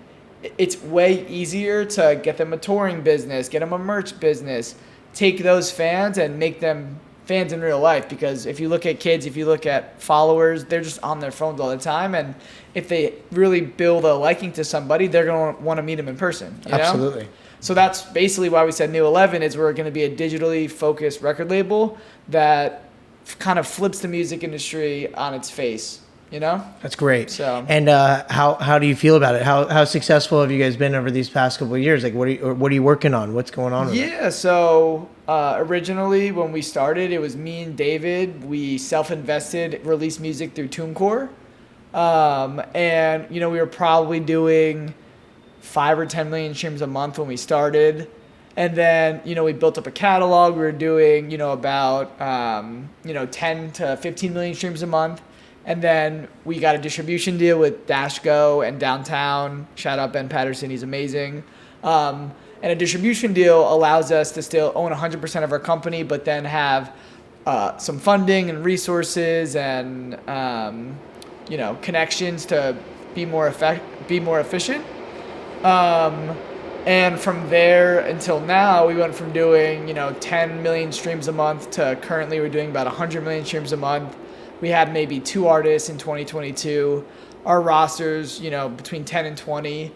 it's way easier to get them a touring business, get them a merch business, take those fans and make them fans in real life. Because if you look at kids, if you look at followers, they're just on their phones all the time. And if they really build a liking to somebody, they're going to want to meet them in person. Absolutely. So that's basically why we said New 11 is we're going to be a digitally focused record label that kind of flips the music industry on its face, That's great. So, and how do you feel about it? How successful have you guys been over these past couple of years? Like, what are you working on? What's going on with it? Yeah, so originally when we started, it was me and David. We self-invested, released music through TuneCore. And, we were probably doing 5 or 10 million streams a month when we started. And then, we built up a catalog. We were doing, about, 10 to 15 million streams a month. And then we got a distribution deal with Dashgo and Downtown. Shout out Ben Patterson. He's amazing. And a distribution deal allows us to still own 100% of our company, but then have some funding and resources and, connections to be more efficient. And from there until now, we went from doing, 10 million streams a month to currently we're doing about 100 million streams a month. We had maybe 2 artists in 2022. Our rosters, between 10 and 20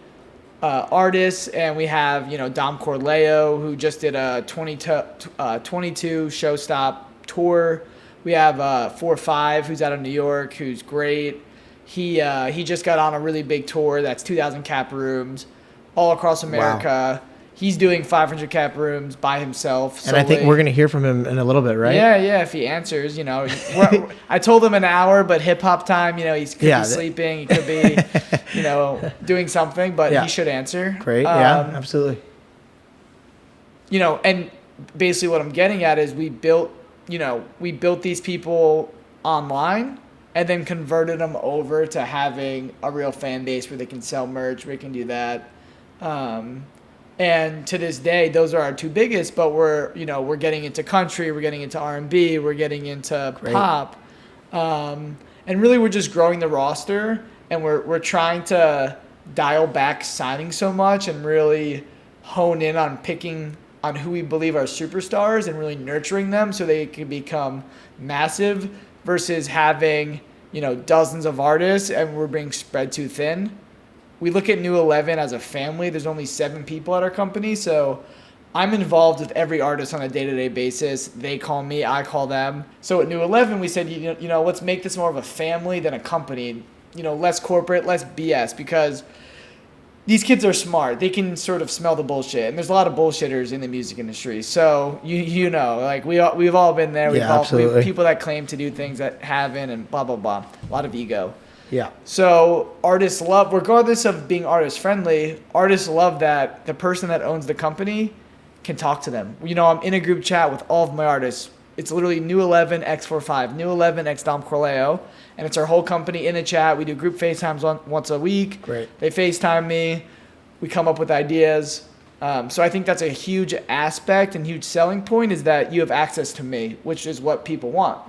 artists. And we have, Dom Corleo, who just did a 22 showstop tour. We have FOURFIVE, who's out of New York, who's great. He just got on a really big tour that's 2,000 cap rooms all across America. Wow. He's doing 500 cap rooms by himself. And I think we're going to hear from him in a little bit, right? Yeah, if he answers, I told him an hour, but hip hop time, he could be sleeping, he could be, doing something, but he should answer. Great, yeah, absolutely. And basically what I'm getting at is we built these people online and then converted them over to having a real fan base where they can sell merch, we can do that. And to this day, those are our 2 biggest, but we're getting into country, we're getting into R&B, we're getting into pop. And really we're just growing the roster, and we're trying to dial back signing so much and really hone in on picking on who we believe are superstars and really nurturing them so they can become massive versus having, dozens of artists and we're being spread too thin. We look at New 11 as a family. There's only 7 people at our company, so I'm involved with every artist on a day-to-day basis. They call me, I call them. So at New 11, we said, let's make this more of a family than a company. Less corporate, less BS, because these kids are smart. They can sort of smell the bullshit, and there's a lot of bullshitters in the music industry. So we've all been there. We've people that claim to do things that haven't, and blah blah blah. A lot of ego. Yeah. So artists love, regardless of being artist friendly, artists love that the person that owns the company can talk to them. I'm in a group chat with all of my artists. It's literally New 11 x FOURFIVE, New 11 x Dom Corleo, and it's our whole company in the chat. We do group FaceTimes once a week. Great. They FaceTime me. We come up with ideas. So I think that's a huge aspect and huge selling point is that you have access to me, which is what people want,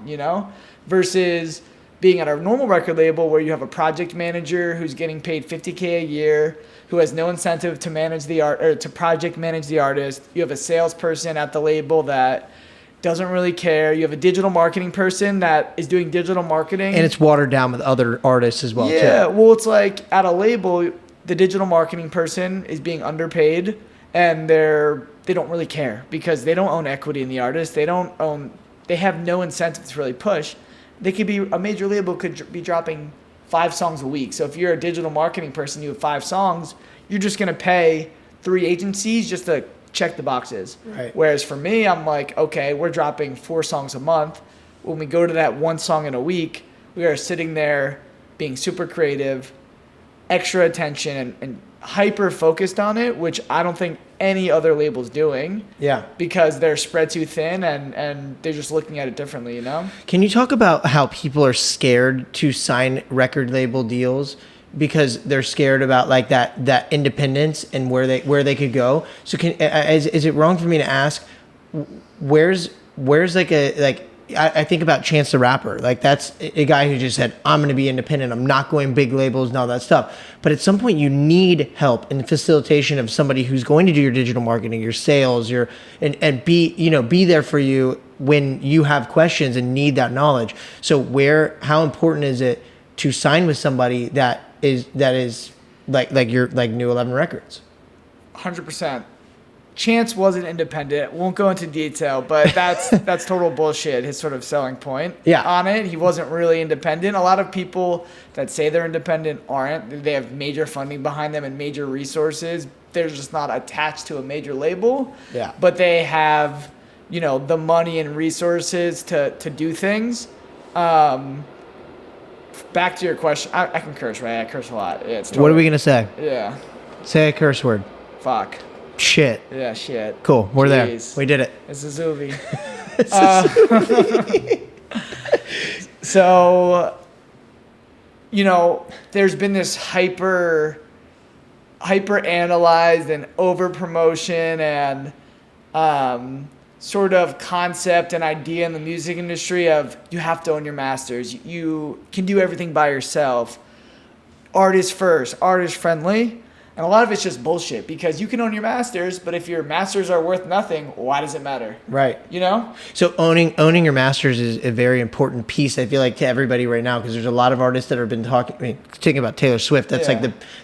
versus being at a normal record label where you have a project manager who's getting paid $50K a year, who has no incentive to manage the art or to project manage the artist. You have a salesperson at the label that doesn't really care. You have a digital marketing person that is doing digital marketing. And it's watered down with other artists as well, too. Yeah, well, it's like at a label, the digital marketing person is being underpaid, and they don't really care because they don't own equity in the artist. They have no incentive to really push. A major label could be dropping 5 songs a week. So if you're a digital marketing person, you have 5 songs, you're just going to pay 3 agencies just to check the boxes. Right. Whereas for me, I'm like, okay, we're dropping 4 songs a month. When we go to that 1 song in a week, we are sitting there being super creative, extra attention, and hyper focused on it, which I don't think any other label's doing. Yeah. Because they're spread too thin and they're just looking at it differently, you know? Can you talk about how people are scared to sign record label deals because they're scared about like that independence and where they could go? So is it wrong for me to ask where's I think about Chance the Rapper. Like that's a guy who just said, I'm going to be independent. I'm not going big labels and all that stuff. But at some point you need help in the facilitation of somebody who's going to do your digital marketing, your sales, and be there for you when you have questions and need that knowledge. So how important is it to sign with somebody that is like New 11 Records? 100%. Chance wasn't independent. Won't go into detail, but that's total bullshit. His sort of selling point on it. He wasn't really independent. A lot of people that say they're independent aren't. They have major funding behind them and major resources. They're just not attached to a major label. Yeah. But they have, the money and resources to do things. Back to your question. I can curse, right? I curse a lot. Yeah, it's totally, what are we gonna say? Yeah. Say a curse word. Fuck. Shit. Yeah, shit. Cool. We're Jeez. there. We did it. It's a Zuby. So, there's been this hyper analyzed and over promotion and sort of concept and idea in the music industry of you have to own your masters. You can do everything by yourself. Artist first, artist friendly. And a lot of it's just bullshit because you can own your masters, but if your masters are worth nothing, why does it matter? Right. So owning your masters is a very important piece, I feel like, to everybody right now, because there's a lot of artists that have been talking about Taylor Swift. That's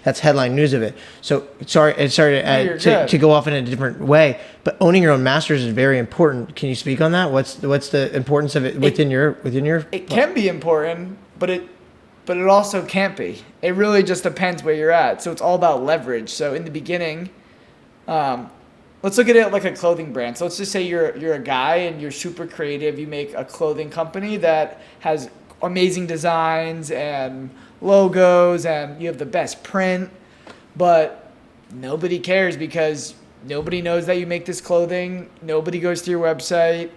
that's headline news of it. So sorry to go off in a different way, but owning your own masters is very important. Can you speak on that? What's the importance of it within your? It can be important, but it also can't be. It really just depends where you're at. So it's all about leverage. So in the beginning, let's look at it like a clothing brand. So let's just say you're a guy and you're super creative. You make a clothing company that has amazing designs and logos and you have the best print, but nobody cares because nobody knows that you make this clothing. Nobody goes to your website.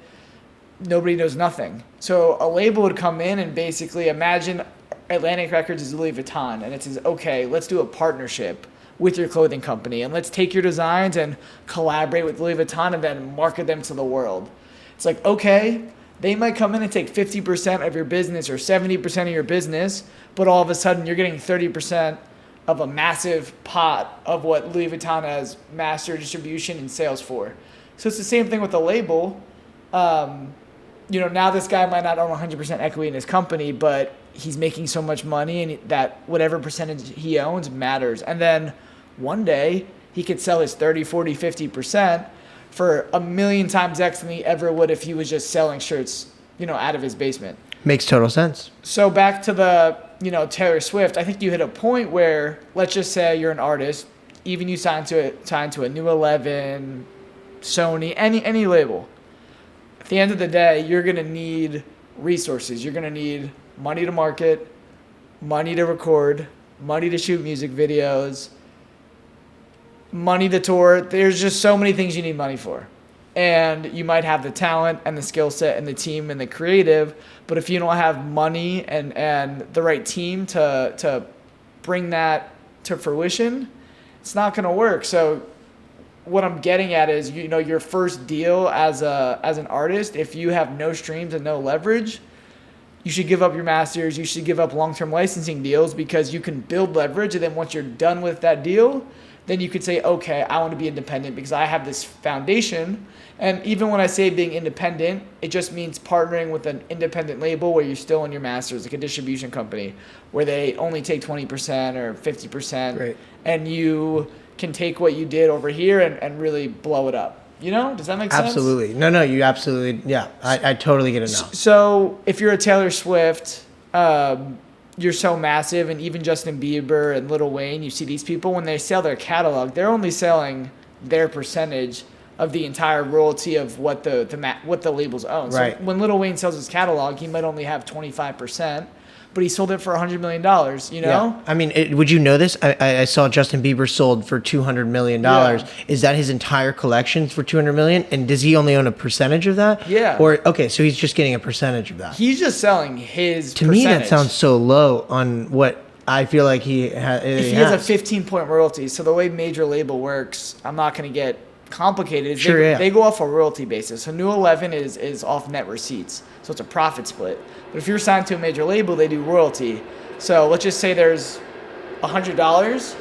Nobody knows nothing. So a label would come in and basically imagine Atlantic Records is Louis Vuitton, and it says, okay, let's do a partnership with your clothing company, and let's take your designs and collaborate with Louis Vuitton and then market them to the world. It's like, okay, they might come in and take 50% of your business or 70% of your business, but all of a sudden you're getting 30% of a massive pot of what Louis Vuitton has master distribution and sales for. So it's the same thing with a label. Now this guy might not own 100% equity in his company, but he's making so much money and that whatever percentage he owns matters. And then one day he could sell his 30, 40, 50% for 1,000,000 times X than he ever would if he was just selling shirts, out of his basement. Makes total sense. So back to the, Taylor Swift, I think you hit a point where, let's just say you're an artist, even you signed to a New 11, Sony, any label. At the end of the day, you're going to need resources. You're going to need money to market, money to record, money to shoot music videos, money to tour. There's just so many things you need money for. And you might have the talent and the skill set and the team and the creative, but if you don't have money and the right team to bring that to fruition, it's not going to work. So what I'm getting at is, your first deal as an artist, if you have no streams and no leverage, you should give up your masters. You should give up long-term licensing deals because you can build leverage, and then once you're done with that deal, then you could say, okay, I want to be independent because I have this foundation. And even when I say being independent, it just means partnering with an independent label where you're still in your masters, like a distribution company, where they only take 20% or 50%. Right. And you can take what you did over here and really blow it up. You know? Does that make sense? Absolutely. No, you absolutely, yeah. I totally get it now. So if you're a Taylor Swift, you're so massive, and even Justin Bieber and Lil Wayne, you see these people, when they sell their catalog, they're only selling their percentage of the entire royalty of what the labels own. Right. So when Lil Wayne sells his catalog, he might only have 25%, but he sold it for $100 million, you know? Yeah. I mean, would you know this? I saw Justin Bieber sold for $200 million. Yeah. Is that his entire collection for $200 million? And does he only own a percentage of that? Yeah. Or, okay, so he's just getting a percentage of that. He's just selling his To percentage. me, that sounds so low on what I feel like he has. If he has a 15-point royalty, so the way major label works, I'm not going to get complicated. Sure, they go off a royalty basis. So New 11 is off net receipts, so it's a profit split. But if you're signed to a major label, they do royalty. So let's just say there's $100.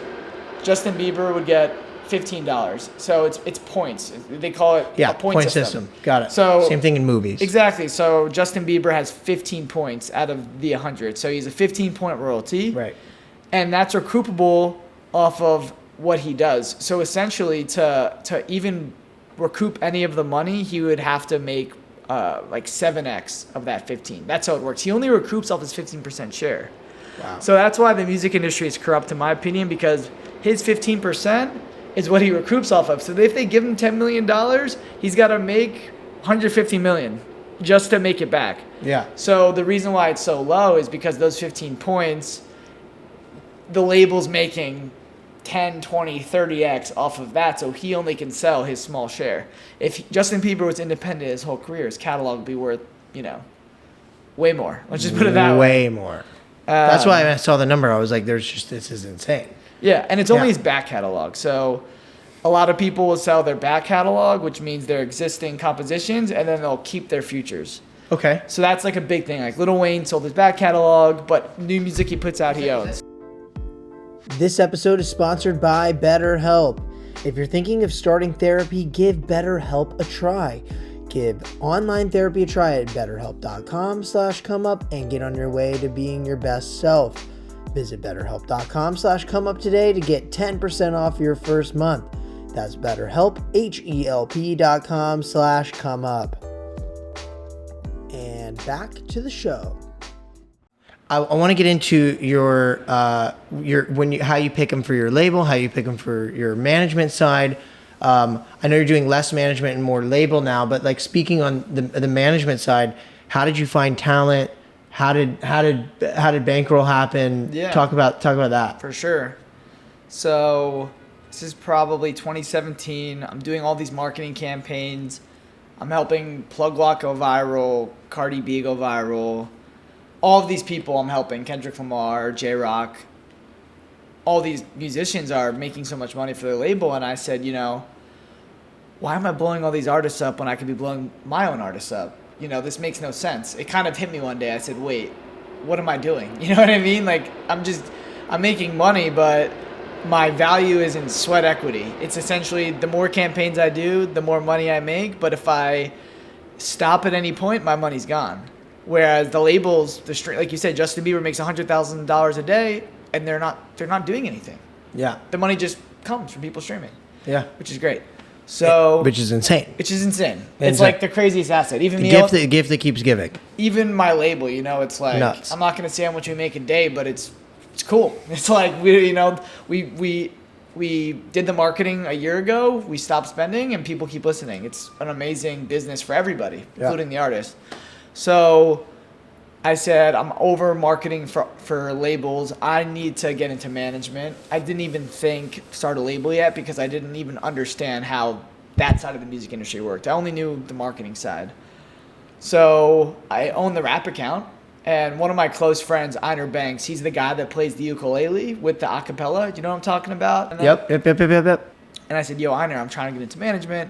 Justin Bieber would get $15. So it's points. They call it a point system. Got it. So same thing in movies. Exactly. So Justin Bieber has 15 points out of the 100. So he's a 15-point royalty. Right. And that's recoupable off of what he does. So essentially, to even recoup any of the money, he would have to make like 7x of that 15. That's how it works. He only recoups off his 15% share. Wow. So that's why the music industry is corrupt, in my opinion, because his 15% is what he recoups off of. So if they give him $10 million, he's got to make $150 million just to make it back. Yeah. So the reason why it's so low is because those 15 points, the label's making 10, 20, 30x off of that, so he only can sell his small share. If Justin Bieber was independent his whole career, his catalog would be worth, way more. Let's just put it that way. Way more. That's why I saw the number. I was like, this is insane. Yeah, and it's only his back catalog. So a lot of people will sell their back catalog, which means their existing compositions, and then they'll keep their futures. Okay. So that's like a big thing. Like Lil Wayne sold his back catalog, but new music he puts out, he owns. This episode is sponsored by BetterHelp. If you're thinking of starting therapy, give BetterHelp a try. Give online therapy a try at betterhelp.com/comeup and get on your way to being your best self. Visit betterhelp.com/comeup today to get 10% off your first month. That's BetterHelp, HELP.com/comeup. And back to the show. I want to get into how you pick them for your label, how you pick them for your management side. I know you're doing less management and more label now, but like speaking on the management side, how did you find talent? How did BANKROL happen? Yeah. Talk about that. For sure. So this is probably 2017. I'm doing all these marketing campaigns. I'm helping Plug Lock go viral, Cardi B go viral. All of these people I'm helping, Kendrick Lamar, J-Rock, all these musicians are making so much money for their label. And I said, why am I blowing all these artists up when I could be blowing my own artists up? This makes no sense. It kind of hit me one day. I said, wait, what am I doing? You know what I mean? Like, I'm making money, but my value is in sweat equity. It's essentially the more campaigns I do, the more money I make. But if I stop at any point, my money's gone. Whereas the labels, like you said, Justin Bieber makes $100,000 a day, and they're not doing anything. Yeah. The money just comes from people streaming. Yeah. Which is great. So which is insane. It's like the craziest asset. Even the gift that keeps giving. Even my label, it's like nuts. I'm not gonna say how much we make a day, but it's cool. It's like we did the marketing a year ago. We stopped spending, and people keep listening. It's an amazing business for everybody, including the artist. So I said, I'm over marketing for labels. I need to get into management. I didn't even start a label yet because I didn't even understand how that side of the music industry worked. I only knew the marketing side. So I own the rap account. And one of my close friends, Einar Banks, he's the guy that plays the ukulele with the acapella. Do you know what I'm talking about? Yep. And I said, yo, Einar, I'm trying to get into management.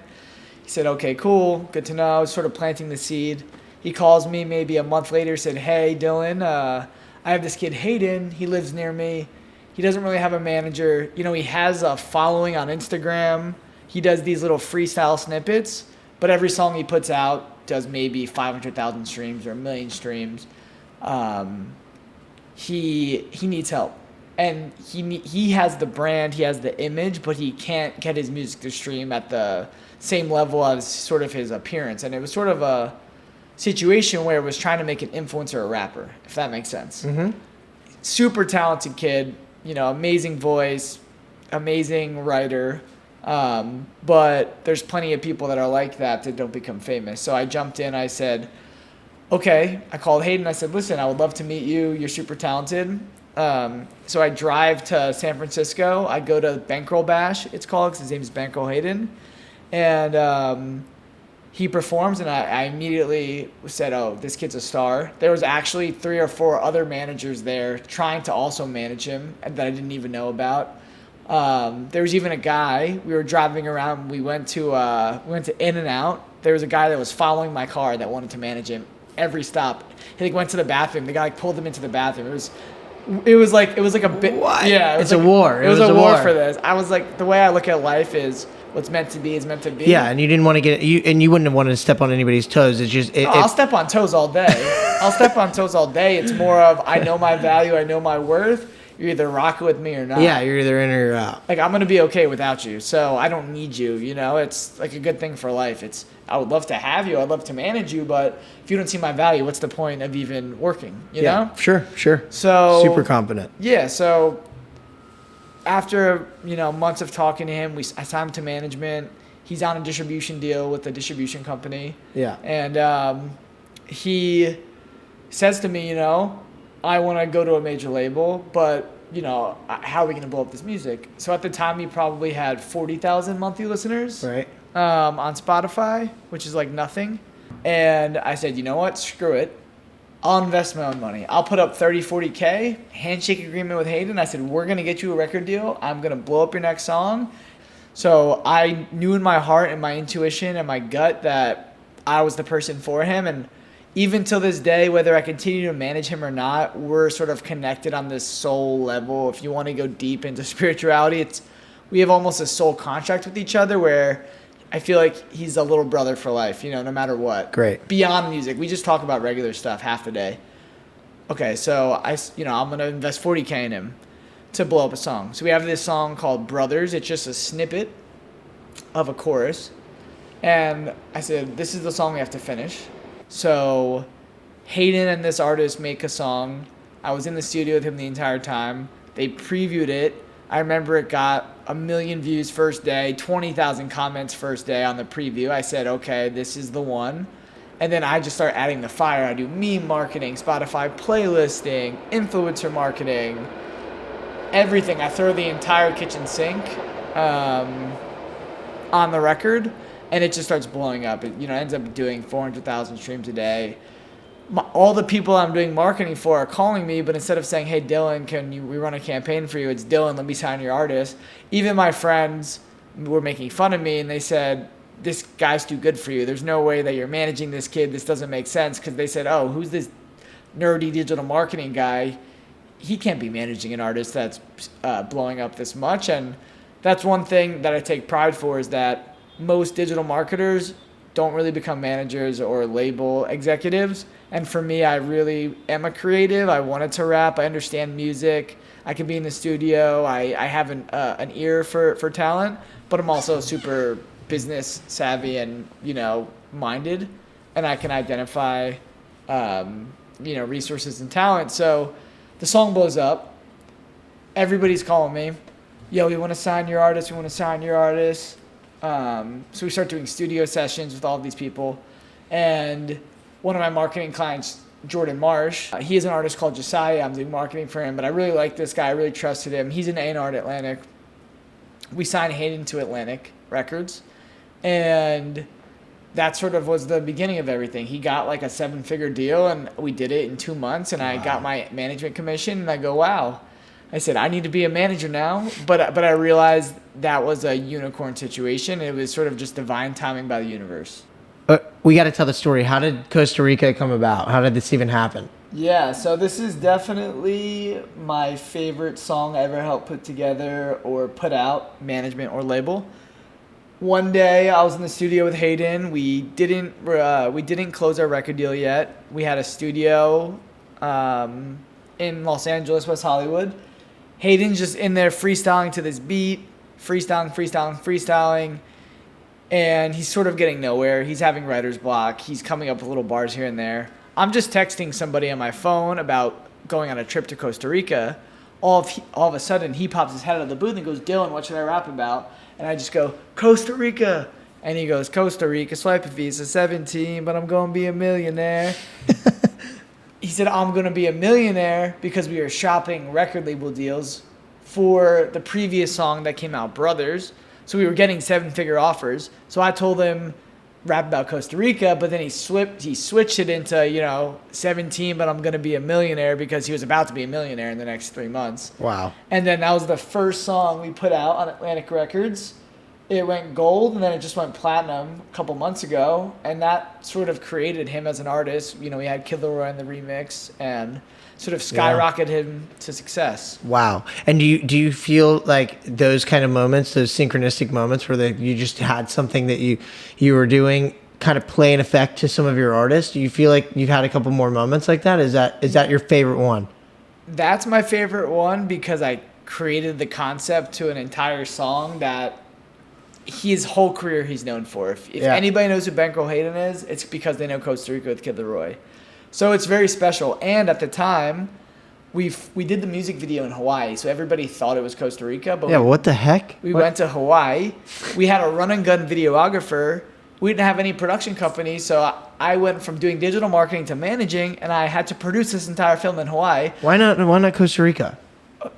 He said, okay, cool. Good to know. Sort of planting the seed. He calls me maybe a month later, said, hey, Dillon, I have this kid, HAYDEN. He lives near me. He doesn't really have a manager. You know, he has a following on Instagram. He does these little freestyle snippets, but every song he puts out does maybe 500,000 streams or 1,000,000 streams. He needs help. And he has the brand, he has the image, but he can't get his music to stream at the same level as sort of his appearance. And it was sort of a situation where it was trying to make an influencer a rapper, if that makes sense. Mm-hmm. Super talented kid, you know, amazing voice, amazing writer. But there's plenty of people that are like that don't become famous. So I jumped in, I said, okay. I called Hayden, I said, listen, I would love to meet you. You're super talented. So I drive to San Francisco. I go to BANKROL Bash, it's called, because his name is BANKROL Hayden. And he performs, and I immediately said, oh, this kid's a star. There was actually 3 or 4 other managers there trying to also manage him that I didn't even know about. There was even a guy, we were driving around, we went to In and Out. There was a guy that was following my car that wanted to manage him every stop. He went to the bathroom. The guy pulled him into the bathroom. It was like a bit. What? Yeah, it's like a war. It was a war for this. I was like, the way I look at life is what's meant to be is meant to be. Yeah, and you didn't want to you wouldn't have wanted to step on anybody's toes. It's just. I'll step on toes all day. I'll step on toes all day. It's more of I know my value, I know my worth. You're either rocking with me or not. Yeah, you're either in or out. Like, I'm gonna be okay without you, so I don't need you. You know, it's like a good thing for life. I would love to have you. I'd love to manage you, but if you don't see my value, what's the point of even working? You know? Sure. So super confident. Yeah. So after months of talking to him, I signed him to management. He's on a distribution deal with a distribution company. Yeah. And he says to me, I want to go to a major label, but how are we going to blow up this music? So at the time, he probably had 40,000 monthly listeners. Right. On Spotify, which is like nothing. And I said, you know what? Screw it. I'll invest my own money. I'll put up 30, 40K, handshake agreement with Hayden. I said, we're going to get you a record deal. I'm going to blow up your next song. So I knew in my heart and my intuition and my gut that I was the person for him. And even till this day, whether I continue to manage him or not, we're sort of connected on this soul level. If you want to go deep into spirituality, we have almost a soul contract with each other where I feel like he's a little brother for life, no matter what. Great. Beyond music. We just talk about regular stuff half the day. Okay, so I'm going to invest 40K in him to blow up a song. So we have this song called Brothers. It's just a snippet of a chorus. And I said, this is the song we have to finish. So Hayden and this artist make a song. I was in the studio with him the entire time. They previewed it. I remember it got 1 million views first day, 20,000 comments first day on the preview. I said, okay, this is the one. And then I just start adding the fire. I do meme marketing, Spotify playlisting, influencer marketing, everything. I throw the entire kitchen sink on the record, and it just starts blowing up. It ends up doing 400,000 streams a day. All the people I'm doing marketing for are calling me, but instead of saying, hey, Dillon, we run a campaign for you? It's Dillon, let me sign your artist. Even my friends were making fun of me, and they said, this guy's too good for you. There's no way that you're managing this kid. This doesn't make sense. Because they said, oh, who's this nerdy digital marketing guy? He can't be managing an artist that's blowing up this much. And that's one thing that I take pride for, is that most digital marketers don't really become managers or label executives. And for me, I really am a creative. I wanted to rap. I understand music. I can be in the studio. I have an ear for talent, but I'm also super business savvy and, minded. And I can identify, resources and talent. So the song blows up. Everybody's calling me. Yo, we want to sign your artist. We want to sign your artist. So we start doing studio sessions with all of these people. And one of my marketing clients, Jordan Marsh, he is an artist called Josiah. I'm doing marketing for him, but I really like this guy. I really trusted him. He's an A&R at Atlantic. We signed Hayden to Atlantic Records, and that sort of was the beginning of everything. He got like a 7-figure deal, and we did it in 2 months, and I got my management commission, and I go, wow. I said, I need to be a manager now, but I realized that was a unicorn situation. It was sort of just divine timing by the universe. We got to tell the story. How did Costa Rica come about? How did this even happen? Yeah, so this is definitely my favorite song I ever helped put together or put out, management or label. One day I was in the studio with Hayden. We didn't close our record deal yet. We had a studio in Los Angeles, West Hollywood. Hayden's just in there freestyling to this beat, freestyling, and he's sort of getting nowhere. He's having writer's block. He's coming up with little bars here and there. I'm just texting somebody on my phone about going on a trip to Costa Rica. All of a sudden, he pops his head out of the booth and goes, "Dillon, what should I rap about?" And I just go, "Costa Rica." And he goes, "Costa Rica, swipe a Visa 17, but I'm going to be a millionaire." He said, "I'm going to be a millionaire," because we were shopping record label deals for the previous song that came out, Brothers. So we were getting 7-figure offers. So I told him, rap about Costa Rica, but then he switched it into, 17, but I'm going to be a millionaire, because he was about to be a millionaire in the next 3 months. Wow. And then that was the first song we put out on Atlantic Records. It went gold, and then it just went platinum a couple months ago, and that sort of created him as an artist. We had Kid Leroy in the remix, and sort of skyrocketed him to success. Wow. And do you feel like those kind of moments, those synchronistic moments where you just had something that you were doing kind of play an effect to some of your artists? Do you feel like you've had a couple more moments like that? Is that your favorite one? That's my favorite one, because I created the concept to an entire song that his whole career he's known for. If anybody knows who BANKROL Hayden is, it's because they know Costa Rica with Kid Leroy. So it's very special. And at the time, we did the music video in Hawaii, so everybody thought it was Costa Rica. But what the heck? We went to Hawaii. We had a run-and-gun videographer. We didn't have any production company, so I went from doing digital marketing to managing, and I had to produce this entire film in Hawaii. Why not Costa Rica?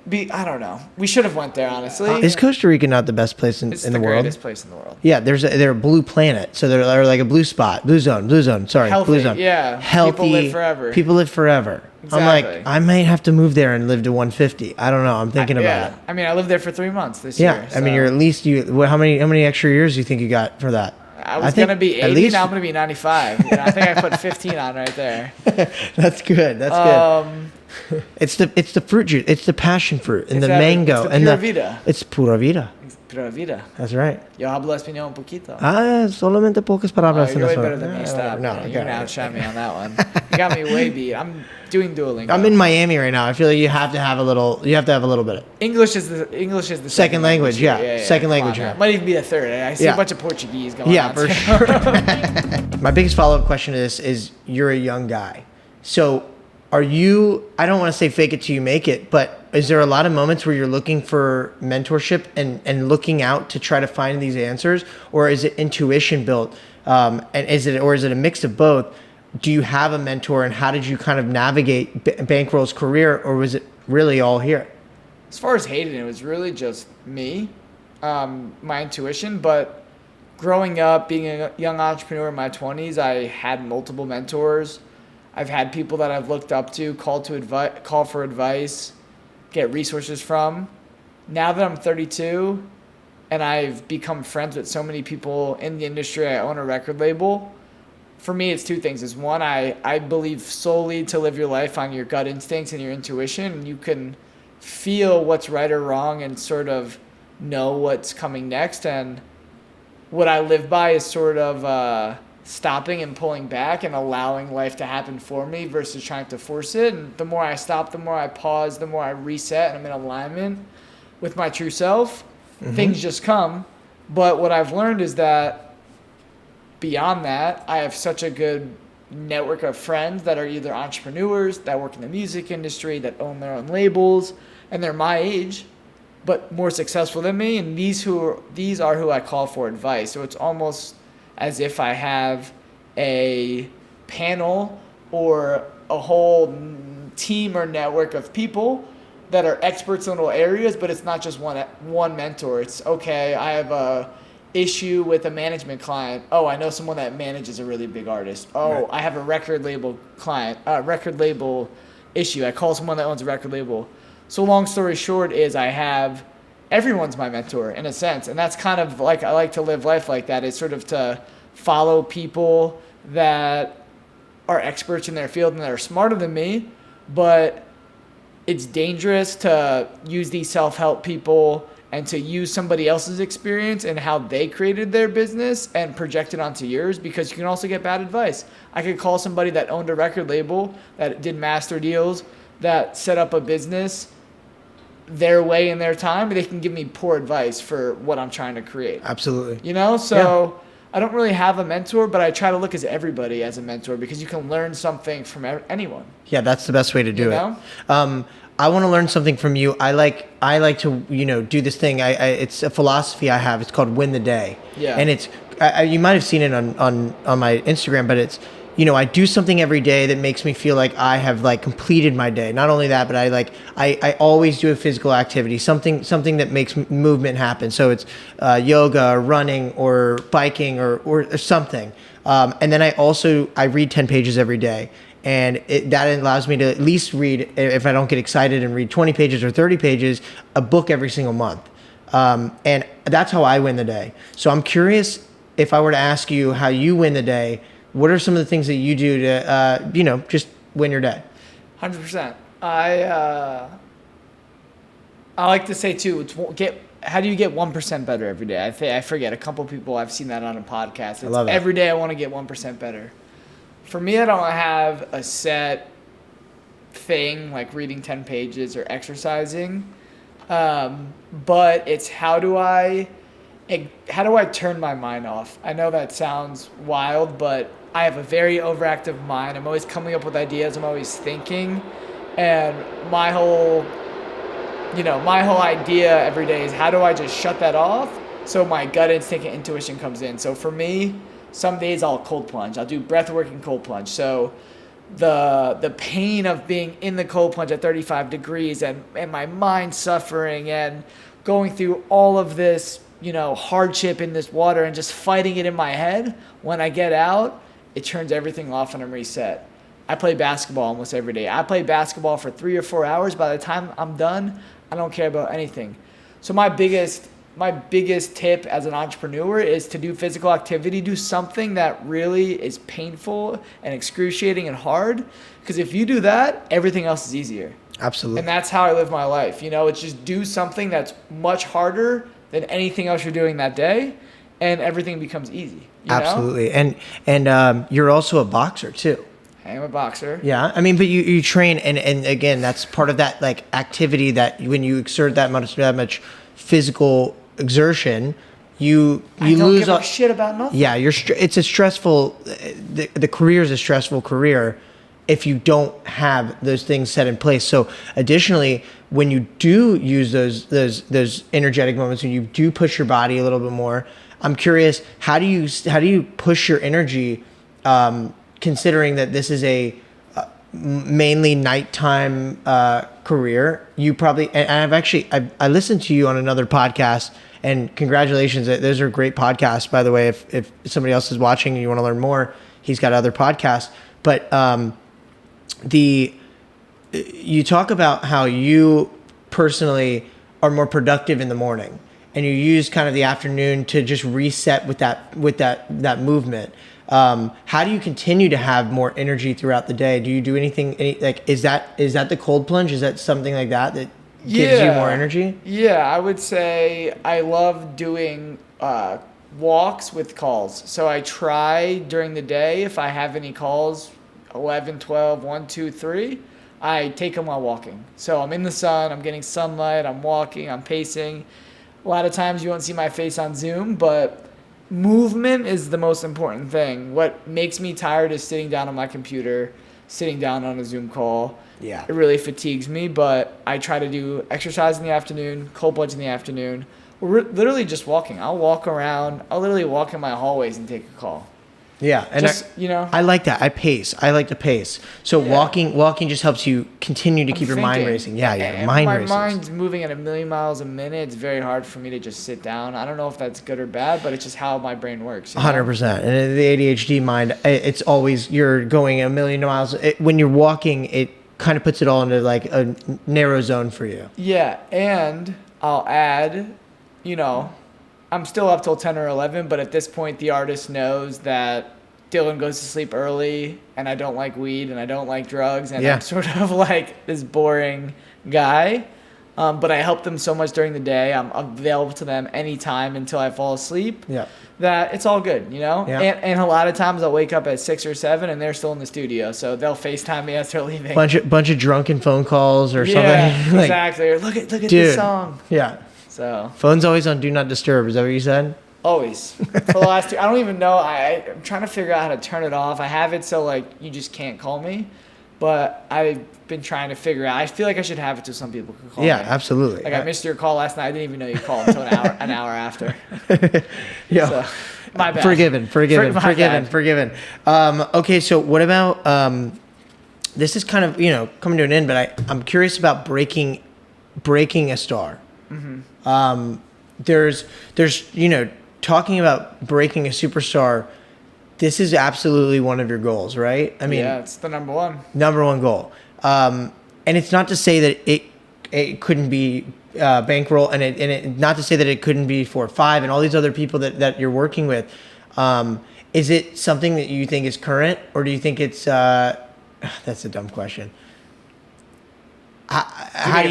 I don't know. We should have went there, honestly. Is Costa Rica not the best place in the world? It's the greatest place in the world. Yeah, they're a blue planet, so they're like a blue spot, blue zone. Sorry, healthy, blue zone. Yeah, healthy. People live forever. Exactly. I'm like, I might have to move there and live to 150. I don't know. I'm thinking about it. I mean, I lived there for 3 months this year. Yeah, I mean, you're at least how many extra years do you think you got for that? I was going to be 80, now I'm going to be 95. I think I put 15 on right there. That's good. That's good. It's the fruit juice. It's the passion fruit and the mango. It's the pura vida. It's pura vida. It's pura vida. That's right. Yo hablo español un poquito. Solamente pocas palabras. You're way better than me. Stop. No, you're going to outshine me on that one. You got me way beat. I'm doing Duolingo. I'm in Miami right now. I feel like you have to have a little bit of English is the second language. Yeah. Second language. Yeah. Might even be the third. I see a bunch of Portuguese going on. Yeah, for sure. My biggest follow-up question to this is, you're a young guy. So are you, I don't want to say fake it till you make it, but is there a lot of moments where you're looking for mentorship and looking out to try to find these answers? Or is it intuition built? And is it a mix of both? Do you have a mentor, and how did you kind of navigate BANKROL's career, or was it really all here? As far as Hayden, it was really just me, my intuition. But growing up, being a young entrepreneur in my 20s, I had multiple mentors. I've had people that I've looked up to, call for advice, get resources from. Now that I'm 32 and I've become friends with so many people in the industry, I own a record label. For me, it's two things. Is one, I believe solely to live your life on your gut instincts and your intuition, and you can feel what's right or wrong and sort of know what's coming next. And what I live by is sort of stopping and pulling back and allowing life to happen for me versus trying to force it. And the more I stop, the more I pause, the more I reset, and I'm in alignment with my true self, things just come. But what I've learned is that beyond that, I have such a good network of friends that are either entrepreneurs, that work in the music industry, that own their own labels, and they're my age, but more successful than me. And these are who I call for advice. So it's almost as if I have a panel or a whole team or network of people that are experts in little areas, but it's not just one mentor. It's, okay, I have a issue with a management client. Oh, I know someone that manages a really big artist. Oh, right. I have a record label record label issue. I call someone that owns a record label. So long story short is everyone's my mentor in a sense. And that's kind of like, I like to live life like that, is sort of to follow people that are experts in their field and that are smarter than me, but it's dangerous to use these self-help people and to use somebody else's experience and how they created their business and project it onto yours, because you can also get bad advice. I could call somebody that owned a record label, that did master deals, that set up a business their way in their time, but they can give me poor advice for what I'm trying to create. Absolutely. You know? So I don't really have a mentor, but I try to look at everybody as a mentor, because you can learn something from anyone. Yeah, that's the best way to do know? it. I want to learn something from you. I like to, do this thing. It's a philosophy I have. It's called Win the Day. Yeah. And it's, you might have seen it on my Instagram, but it's, I do something every day that makes me feel like I have like completed my day. Not only that, but I always do a physical activity, something that makes movement happen. So it's yoga, or running, or biking, or something. And then I read 10 pages every day. And that allows me to at least read, if I don't get excited and read 20 pages or 30 pages, a book every single month. And that's how I win the day. So I'm curious, if I were to ask you how you win the day, what are some of the things that you do to, just win your day? 100%. I like to say too, how do you get 1% better every day? I forget. A couple people, I've seen that on a podcast. I love that. Every day I want to get 1% better. For me, I don't have a set thing like reading 10 pages or exercising, but it's how do I turn my mind off? I know that sounds wild, but I have a very overactive mind. I'm always coming up with ideas. I'm always thinking, and my whole idea every day is how do I just shut that off so my gut instinct and intuition comes in. So for me, some days I'll cold plunge. I'll do breath work and cold plunge. So the pain of being in the cold plunge at 35 degrees and my mind suffering and going through all of this, hardship in this water and just fighting it in my head, when I get out, it turns everything off and I'm reset. I play basketball almost every day. I play basketball for 3 or 4 hours. By the time I'm done, I don't care about anything. So my biggest tip as an entrepreneur is to do physical activity, do something that really is painful and excruciating and hard. Because if you do that, everything else is easier. Absolutely. And that's how I live my life. It's just do something that's much harder than anything else you're doing that day, and everything becomes easy. Absolutely. And you're also a boxer too. I am a boxer. Yeah. I mean, but you train, and again, that's part of that like activity that when you exert that much physical exertion, you I don't lose give a shit about nothing. Yeah, it's a stressful. The career is a stressful career if you don't have those things set in place. So, additionally, when you do use those energetic moments, when you do push your body a little bit more, I'm curious, how do you push your energy, considering that this is a mainly nighttime career? You probably, and I listened to you on another podcast, and congratulations, those are great podcasts, by the way. If somebody else is watching and you want to learn more, he's got other podcasts. But you talk about how you personally are more productive in the morning, and you use kind of the afternoon to just reset with that movement. How do you continue to have more energy throughout the day? Do you do anything is that the cold plunge? Is that something like that gives you more energy? Yeah, I would say I love doing walks with calls. So I try during the day, if I have any calls, 11, 12, 1, 2, 3, I take them while walking. So I'm in the sun, I'm getting sunlight, I'm walking, I'm pacing. A lot of times you won't see my face on Zoom, but movement is the most important thing. What makes me tired is sitting down on my computer, sitting down on a Zoom call. Yeah. It really fatigues me, but I try to do exercise in the afternoon, cold plunge in the afternoon. We're literally just walking. I'll walk around. I'll literally walk in my hallways and take a call. Yeah, and I like that. I like to pace. So walking just helps you continue to keep your mind racing. Yeah, and mind my races. mind's moving at 1,000,000 miles a minute. It's very hard for me to just sit down. I don't know if that's good or bad, but it's just how my brain works. 100%. And the ADHD mind, it's always you're going 1,000,000 miles. When you're walking, it kind of puts it all into like a narrow zone for you. Yeah, and I'll add, I'm still up till 10 or 11, but at this point, the artist knows that Dillon goes to sleep early, and I don't like weed, and I don't like drugs, and Yeah. I'm sort of like this boring guy. But I help them so much during the day. I'm available to them anytime until I fall asleep. Yeah. That it's all good, you know? Yeah. And a lot of times I'll wake up at 6 or 7 and they're still in the studio. So they'll FaceTime me as they're leaving. Bunch of drunken phone calls or Yeah, something. Like, exactly. Or look at dude, this song. Yeah. So Phone's always on Do Not Disturb. Is that what you said? always. For the last 2, I don't even know. I'm trying to figure out how to turn it off. I have it so like you just can't call me. But I've been trying to figure out. I feel like I should have it so some people can call me. Yeah, absolutely. Like I missed your call last night. I didn't even know you called until an hour after. Yo, So, my bad. forgiven. My bad. Okay, so what about this is kind of, coming to an end, but I'm curious about breaking a star. Mm-hmm. There's talking about breaking a superstar. This is absolutely one of your goals, right? I mean, yeah, it's the number one goal. And it's not to say that it couldn't be BANKROL, and it not to say that it couldn't be FOURFIVE and all these other people that you're working with. Is it something that you think is current, or do you think it's that's a dumb question. Are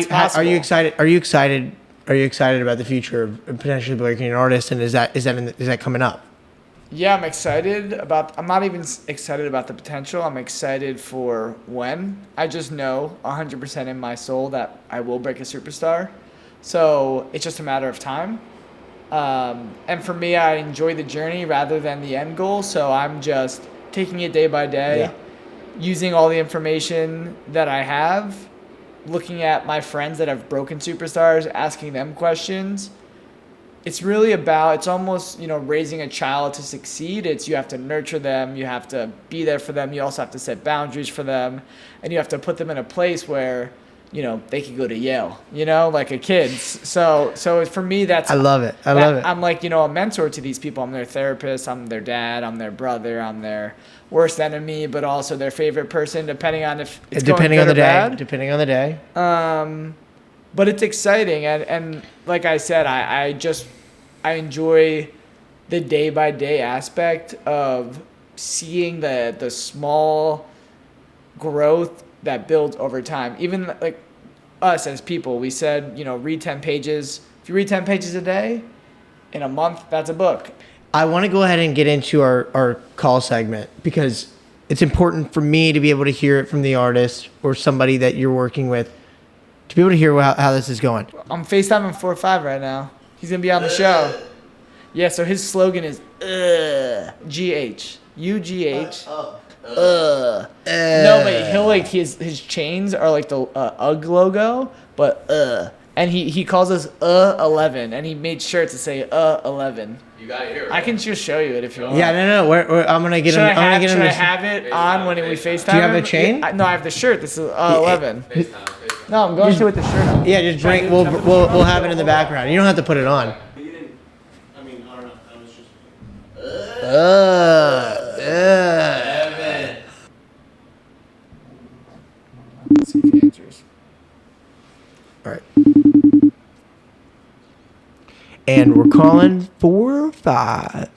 you excited? Are you excited about the future of potentially becoming an artist? And is that coming up? Yeah, I'm excited about. I'm not even excited about the potential. I'm excited for when. I just know 100% in my soul that I will break a superstar. So it's just a matter of time. And for me, I enjoy the journey rather than the end goal. So I'm just taking it day by day, using all the information that I have, looking at my friends that have broken superstars, asking them questions. It's really about, it's almost, raising a child to succeed. You have to nurture them. You have to be there for them. You also have to set boundaries for them. And you have to put them in a place where, they can go to Yale, like a kid. So for me, I love it. I'm like, a mentor to these people. I'm their therapist. I'm their dad. I'm their brother. I'm their worst enemy, but also their favorite person, depending on if it's depending going on good the or day. bad. Depending on the day. But it's exciting, and like I said, I enjoy the day-by-day aspect of seeing the small growth that builds over time. Even like us as people, we said, read 10 pages. If you read 10 pages a day, in a month, that's a book. I want to go ahead and get into our call segment because it's important for me to be able to hear it from the artist or somebody that you're working with, to be able to hear how this is going. I'm FaceTiming FOURFIVE right now. He's going to be on the show. Yeah, so his slogan is GH. UGH. No, but he'll his chains are like the UGG logo, but and he calls us 11, and he made shirts to say 11. You got it here. I can just show you it if you want. Yeah, no. I'm gonna get Should him. I have it on when we FaceTime? Do you have a him? chain? No, I have the shirt. This is 11. FaceTime. No, I'm going to with the shirt on. Yeah, just bring. We'll have it in the background. You don't have to put it on. You didn't. I mean, I don't know. I was just. Evan. Let's see if he answers. All right. And we're calling FOURFIVE.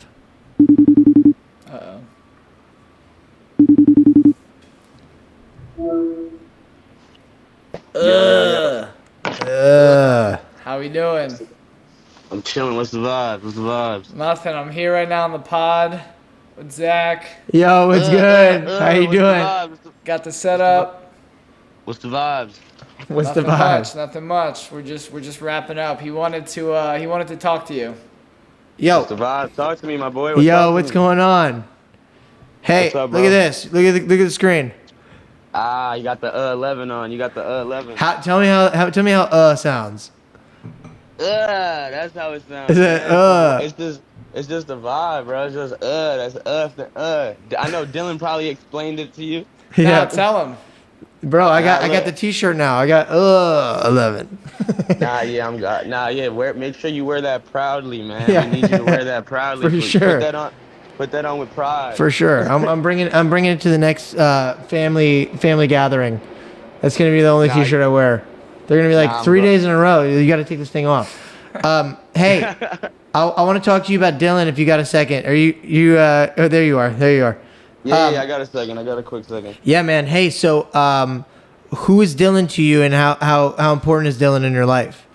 Uh-oh. How we doing? I'm chilling. What's the vibe? What's the vibes? Nothing. I'm here right now on the pod with Zach. Yo, what's good? How you doing? Got the setup. What's the vibes? What's the Nothing vibe? much. Nothing much. We're just wrapping up. He wanted to talk to you. Yo, What's the vibes? Talk to me, my boy. what's going on? Hey, What's up, look bro? at this. Look at the screen. Ah, you got the 11 on. You got the 11. Tell me how sounds. That's how it sounds. Is it It's just a vibe, bro. It's just that's after I know Dillon probably explained it to you. Now tell him. Bro, I got look. the T-shirt now. I got 11. Make sure you wear that proudly, man. Yeah. We need you to wear that proudly. For sure. Put that on with pride. For sure. I'm bringing it to the next family gathering. That's gonna be the only T-shirt I wear. They're gonna be like 3 days in a row. You got to take this thing off. Hey, I want to talk to you about Dillon if you got a second. Are you? Oh, there you are. Yeah, I got a second. I got a quick second. Yeah, man. Hey, so who is Dillon to you, and how important is Dillon in your life?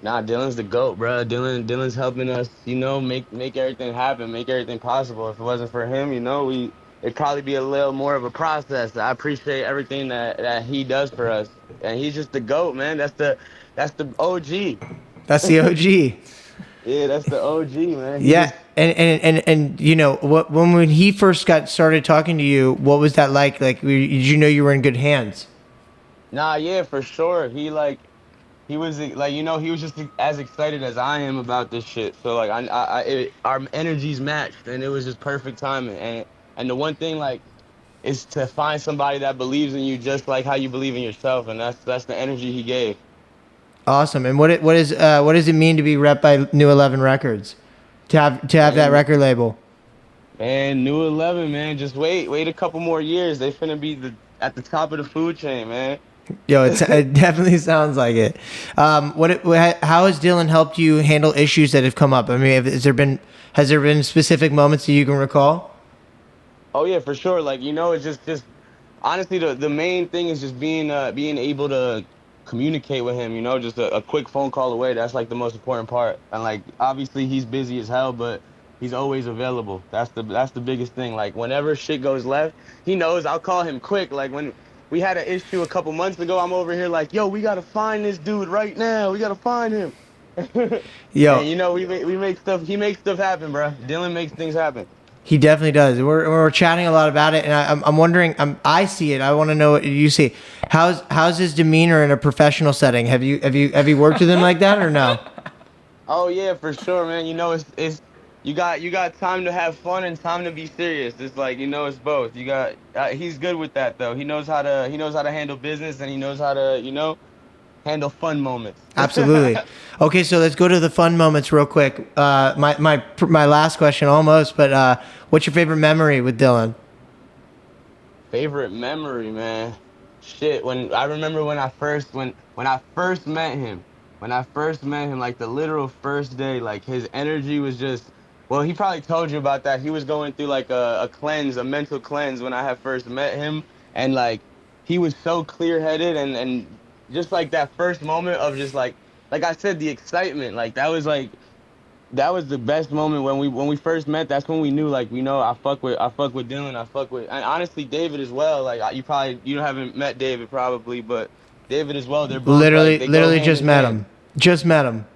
Nah, Dillon's the GOAT, bro. Dillon's helping us, make everything happen, make everything possible. If it wasn't for him, it'd probably be a little more of a process. I appreciate everything that he does for us, and he's just the GOAT, man. That's the OG. That's the OG. Yeah, that's the OG, man. Yeah, and you know when he first started talking to you, what was that like? Like, did you know you were in good hands? Nah, yeah, for sure. He was like, he was just as excited as I am about this shit. So like, our energies matched, and it was just perfect timing. And the one thing like is to find somebody that believes in you just like how you believe in yourself, and that's the energy he gave. Awesome. And what does it mean to be rep by New 11 Records? To have that record label? Man, New 11, man, just wait a couple more years. They finna be at the top of the food chain, man. Yo, it definitely sounds like it. How has Dillon helped you handle issues that have come up? I mean, has there been specific moments that you can recall? Oh yeah, for sure. Like, it's just honestly the main thing is just being able to communicate with him, just a quick phone call away. That's like the most important part. And like obviously he's busy as hell, but he's always available. That's the biggest thing. Like whenever shit goes left, he knows I'll call him quick. Like when we had an issue a couple months ago, I'm over here like, yo, we gotta find this dude right now. We gotta find him. Yo, and we make stuff. He makes stuff happen, bro. Dillon makes things happen. he definitely does. We're chatting a lot about it, and I'm wondering. I see it. I want to know what you see. How's his demeanor in a professional setting? Have you worked with him like that or no? Oh yeah, for sure, man. It's you got time to have fun and time to be serious. It's like it's both. He's good with that though. He knows how to handle business, and he knows how to handle fun moments. Absolutely. Okay, so let's go to the fun moments real quick. My last question almost, but what's your favorite memory with Dillon? Favorite memory, man. Shit, when I remember when I first met him, like the literal first day, like his energy was just. Well, he probably told you about that. He was going through like a cleanse, a mental cleanse when I had first met him, and like he was so clear-headed and just like that first moment of just like I said, the excitement, like that was the best moment when we first met. That's when we knew like I fuck with Dillon, and honestly David as well. Like you haven't met David probably, but David as well. They're both Literally just met him. Just met him.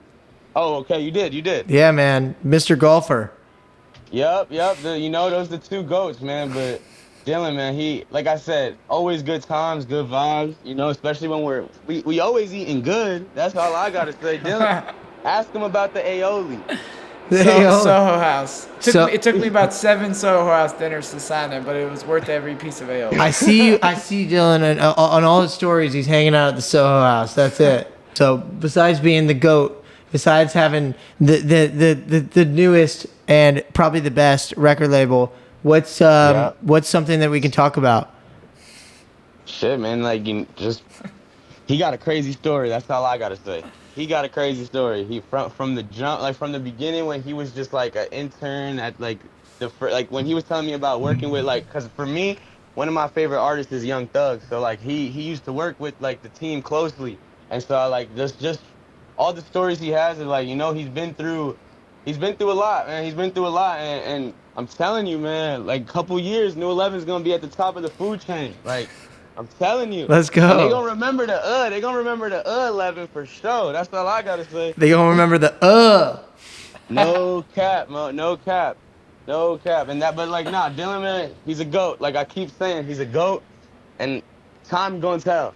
Oh, okay, you did. Yeah, man, Mr. Golfer. Yep. Those the two goats, man. But Dillon, man, he, like I said, always good times, good vibes. Especially when we always eating good. That's all I gotta say. Dillon, ask him about the aioli. Soho House. It took me about 7 Soho House dinners to sign it, but it was worth every piece of aioli. I see Dillon on all his stories. He's hanging out at the Soho House. That's it. So besides being the GOAT, besides having the newest and probably the best record label, what's something that we can talk about? Shit, man, like he got a crazy story. That's all I gotta say. He got a crazy story. He from the jump, like from the beginning when he was just like an intern at like when he was telling me about working with cause for me, one of my favorite artists is Young Thug. So like he used to work with like the team closely, and so I like just all the stories he has is like he's been through a lot, man. He's been through a lot, and I'm telling you, man, like a couple years, New 11 is gonna be at the top of the food chain. Like I'm telling you. Let's go. And they gonna remember the 11 for sure. That's all I gotta say. They gonna remember the No cap, Mo. No cap. And but like Dillon, man, he's a GOAT. Like I keep saying, he's a GOAT, and time gonna tell.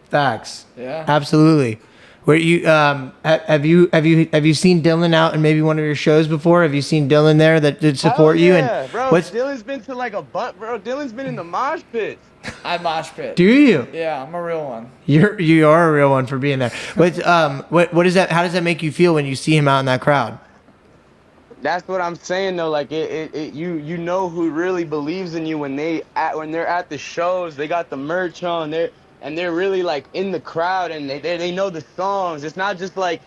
Facts. Yeah. Absolutely. Where you have you seen Dillon out in maybe one of your shows before? Have you seen Dillon there that did support you? And bro. Dillon's been to like bro. Dillon's been in the mosh pits. I mosh pit. Do you? Yeah, I'm a real one. You are a real one for being there. But what is that? How does that make you feel when you see him out in that crowd? That's what I'm saying though. Like you know who really believes in you when they're at the shows. They got the merch on. They're really like in the crowd, and they know the songs. It's not just like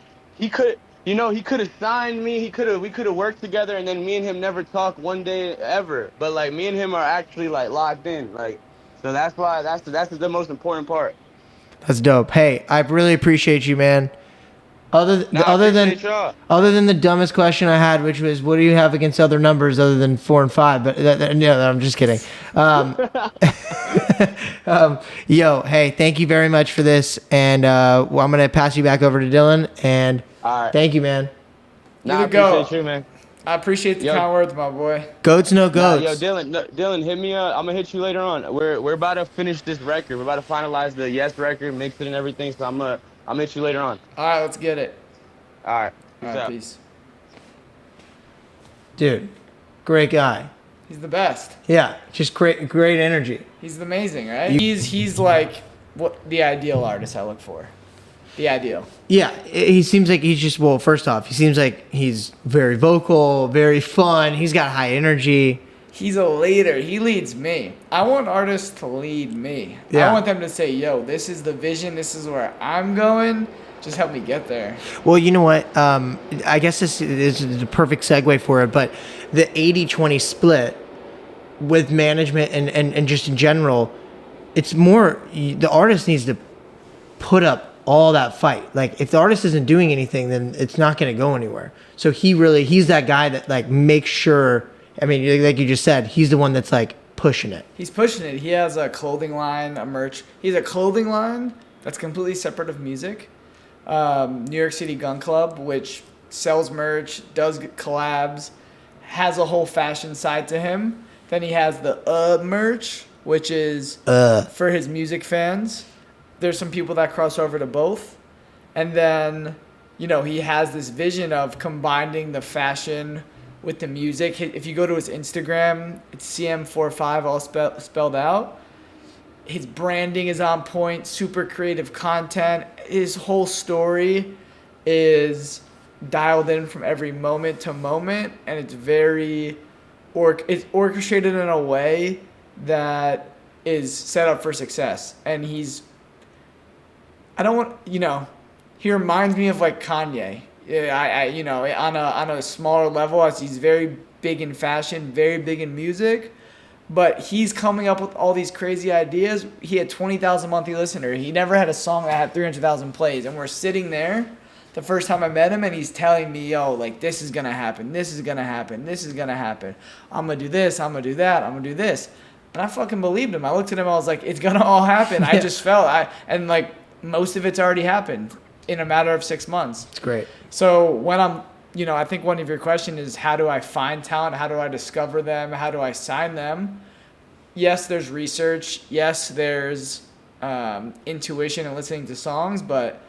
You know, he could have signed me. We could have worked together, and then me and him never talk one day ever. But like me and him are actually like locked in. Like, so that's why that's the most important part. That's dope. Hey, I really appreciate you, man. Other Nah, I other than appreciate y'all. other than the dumbest question I had, which was, what do you have against other numbers other than 4 and 5? But no, I'm just kidding. Yo, hey, thank you very much for this, and well, I'm gonna pass you back over to Dillon. And All right. thank you, man. Nah, I You're the goat. appreciate you, man. I appreciate the Yo. kind words, my boy. Goats, no Nah, goats. yo, Dillon, hit me up. I'm gonna hit you later on. We're about to finish this record. We're about to finalize the Yes record, mix it and everything. So I'm gonna hit you later on. All right, let's get it. All right. All Peace right, out. peace. Dude, great guy. He's the best. Yeah, just great energy. He's amazing, right? He's like what the ideal artist I look for. The ideal. Yeah, he seems like he's just, well, first off, he seems like he's very vocal, very fun. He's got high energy. He's a leader. He leads me. I want artists to lead me. Yeah. I want them to say, yo, this is the vision. This is where I'm going. Just help me get there. Well, you know what? I guess this is the perfect segue for it, but the 80-20 split with management and just in general, it's more, the artist needs to put up all that fight. Like, if the artist isn't doing anything, then it's not going to go anywhere. So he's that guy that like makes sure, I mean, like you just said, he's the one that's like pushing it. He's pushing it. He has a clothing line, a merch. He's a clothing line that's completely separate of music. New York City Gun Club, which sells merch, does collabs, has a whole fashion side to him. Then he has the merch, which is for his music fans. There's some people that cross over to both. And then, you know, he has this vision of combining the fashion with the music. If you go to his Instagram, it's CM45 all spelled out. His branding is on point, super creative content. His whole story is dialed in from every moment to moment, and it's very it's orchestrated in a way that is set up for success. And he reminds me of like Kanye. On a smaller level, as he's very big in fashion, very big in music. But he's coming up with all these crazy ideas. He had 20,000 monthly listeners. He never had a song that had 300,000 plays. And we're sitting there the first time I met him, and he's telling me, yo, like, this is going to happen. This is going to happen. This is going to happen. I'm going to do this. I'm going to do that. I'm going to do this. And I fucking believed him. I looked at him. I was like, it's going to all happen. I just felt. And, like, most of it's already happened in a matter of 6 months. It's great. So when I think one of your questions is, how do I find talent? How do I discover them? How do I sign them? Yes, there's research. Yes, there's intuition and listening to songs. But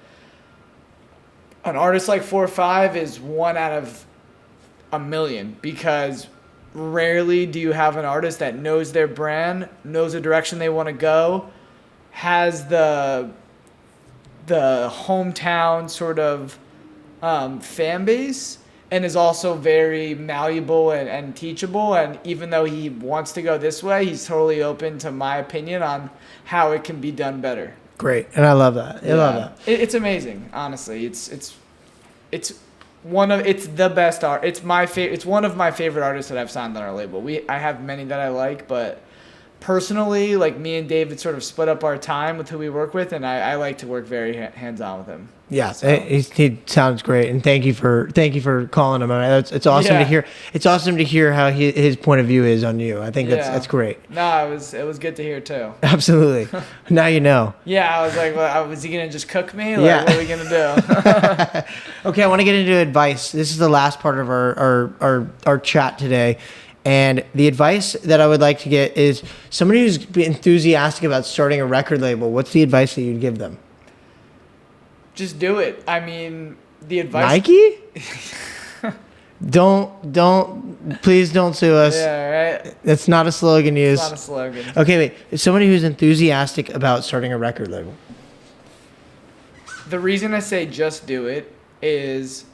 an artist like FOURFIVE is 1 out of a million, because rarely do you have an artist that knows their brand, knows the direction they want to go, has the hometown sort of fan base, and is also very malleable and teachable. And even though he wants to go this way, he's totally open to my opinion on how it can be done better. Great, and I love that. I love that. It's amazing, honestly. It's the best art. It's one of my favorite artists that I've signed on our label. I have many that I like, but personally, like, me and David sort of split up our time with who we work with, and I like to work very hands-on with him. Yeah, So. he sounds great, and thank you for calling him. I mean, it's awesome to hear. It's awesome to hear how his point of view is on you. I think that's great. No, it was good to hear too. Absolutely. Now you know. Yeah, I was like, well, was he gonna just cook me? Like, what are we gonna do? Okay, I want to get into advice. This is the last part of our chat today. And the advice that I would like to get is somebody who's enthusiastic about starting a record label. What's the advice that you'd give them? Just do it. I mean, the advice. Nike? Please don't sue us. Yeah, right. That's not a slogan used. It's not a slogan. Okay, wait. Somebody who's enthusiastic about starting a record label. The reason I say just do it is,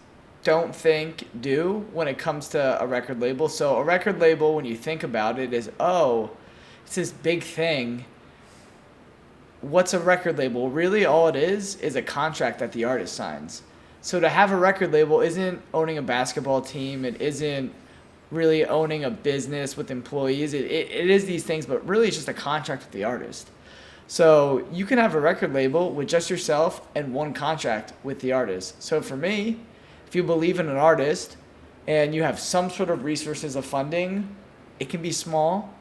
don't think, do when it comes to a record label. So a record label, when you think about it, is, it's this big thing. What's a record label? Really, all it is a contract that the artist signs. So to have a record label isn't owning a basketball team. It isn't really owning a business with employees. It is these things, but really it's just a contract with the artist. So you can have a record label with just yourself and one contract with the artist. So for me, if you believe in an artist and you have some sort of resources of funding, it can be small.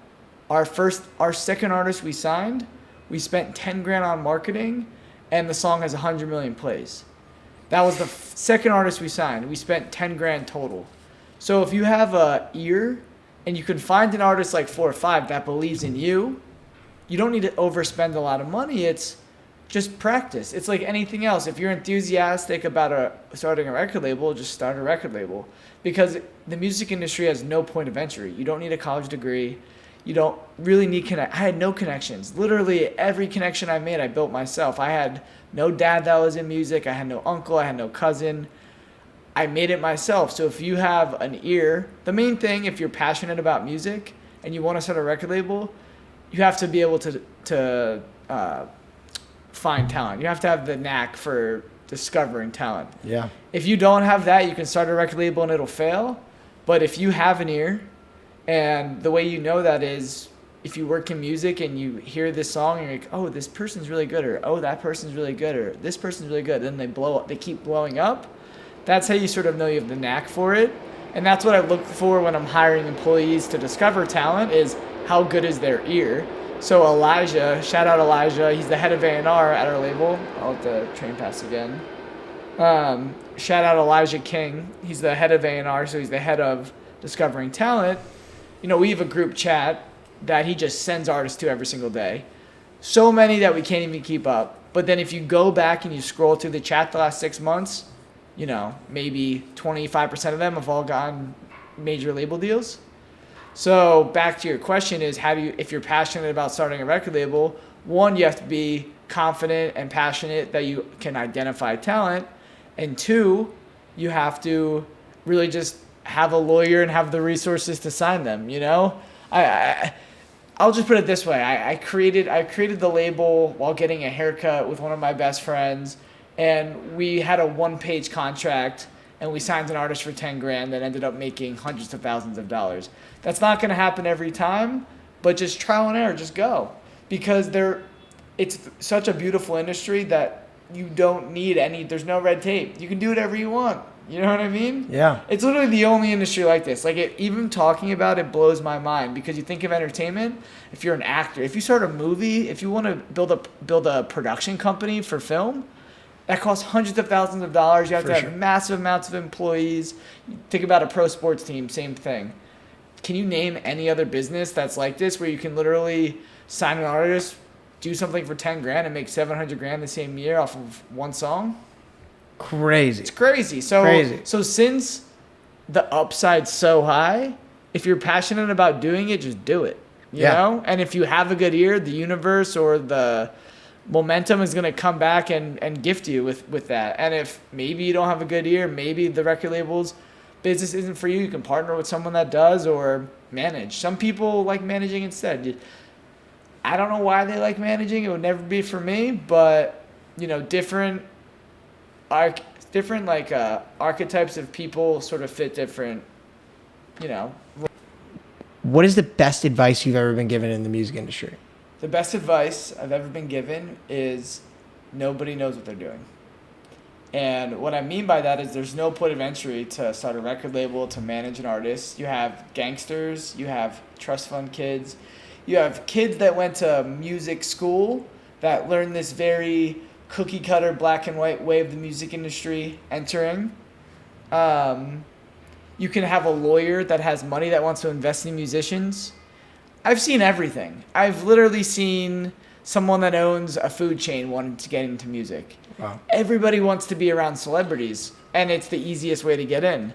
Our second artist we signed, we spent 10 grand on marketing, and the song has 100 million plays. That was the second artist we signed. We spent 10 grand total. So if you have a ear and you can find an artist like FOURFIVE that believes in you, you don't need to overspend a lot of money. It's just practice. It's like anything else. If you're enthusiastic about starting a record label, just start a record label. Because the music industry has no point of entry. You don't need a college degree. You don't really need I had no connections. Literally every connection I made, I built myself. I had no dad that was in music. I had no uncle. I had no cousin. I made it myself. So if you have an ear, the main thing, if you're passionate about music and you want to start a record label, you have to be able to find talent. You have to have the knack for discovering talent. Yeah. If you don't have that, you can start a record label and it'll fail. But if you have an ear, and the way you know that is if you work in music and you hear this song and you're like, oh, this person's really good, or oh, that person's really good, or this person's really good, then they blow up, they keep blowing up. That's how you sort of know you have the knack for it. And that's what I look for when I'm hiring employees to discover talent, is how good is their ear. So Elijah, shout out Elijah, he's the head of A&R at our label. I'll let the train pass again. Shout out Elijah King, he's the head of A&R, so he's the head of discovering talent. You know, we have a group chat that he just sends artists to every single day. So many that we can't even keep up. But then if you go back and you scroll through the chat the last 6 months, you know, maybe 25% of them have all gotten major label deals. So back to your question is, how do you, if you're passionate about starting a record label, one, you have to be confident and passionate that you can identify talent. And two, you have to really just have a lawyer and have the resources to sign them, you know? I'll just put it this way. I created the label while getting a haircut with one of my best friends, and we had a one-page contract, and we signed an artist for 10 grand that ended up making hundreds of thousands of dollars. That's not going to happen every time, but just trial and error, just go. Because it's such a beautiful industry that you don't need there's no red tape. You can do whatever you want. You know what I mean? Yeah. It's literally the only industry like this. Like, even talking about it blows my mind, because you think of entertainment, if you're an actor, if you start a movie, if you want to build a production company for film, that costs hundreds of thousands of dollars. You have to have massive amounts of employees. Think about a pro sports team, same thing. Can you name any other business that's like this, where you can literally sign an artist, do something for 10 grand and make 700 grand the same year off of one song? Crazy. It's crazy. So since the upside's so high, if you're passionate about doing it, just do it. You know? And if you have a good ear, the universe or the momentum is going to come back and gift you with that. And if maybe you don't have a good ear, maybe the record label's business isn't for you, you can partner with someone that does, or manage. Some people like managing instead. I don't know why they like managing. It would never be for me, but, you know, different archetypes of people sort of fit different, you know. What is the best advice you've ever been given in the music industry? The best advice I've ever been given is nobody knows what they're doing. And what I mean by that is there's no point of entry to start a record label, to manage an artist. You have gangsters, you have trust fund kids, you have kids that went to music school that learned this very cookie cutter black and white way of the music industry entering. You can have a lawyer that has money that wants to invest in musicians. I've seen everything. I've literally seen someone that owns a food chain wanting to get into music. Wow. Everybody wants to be around celebrities, and it's the easiest way to get in.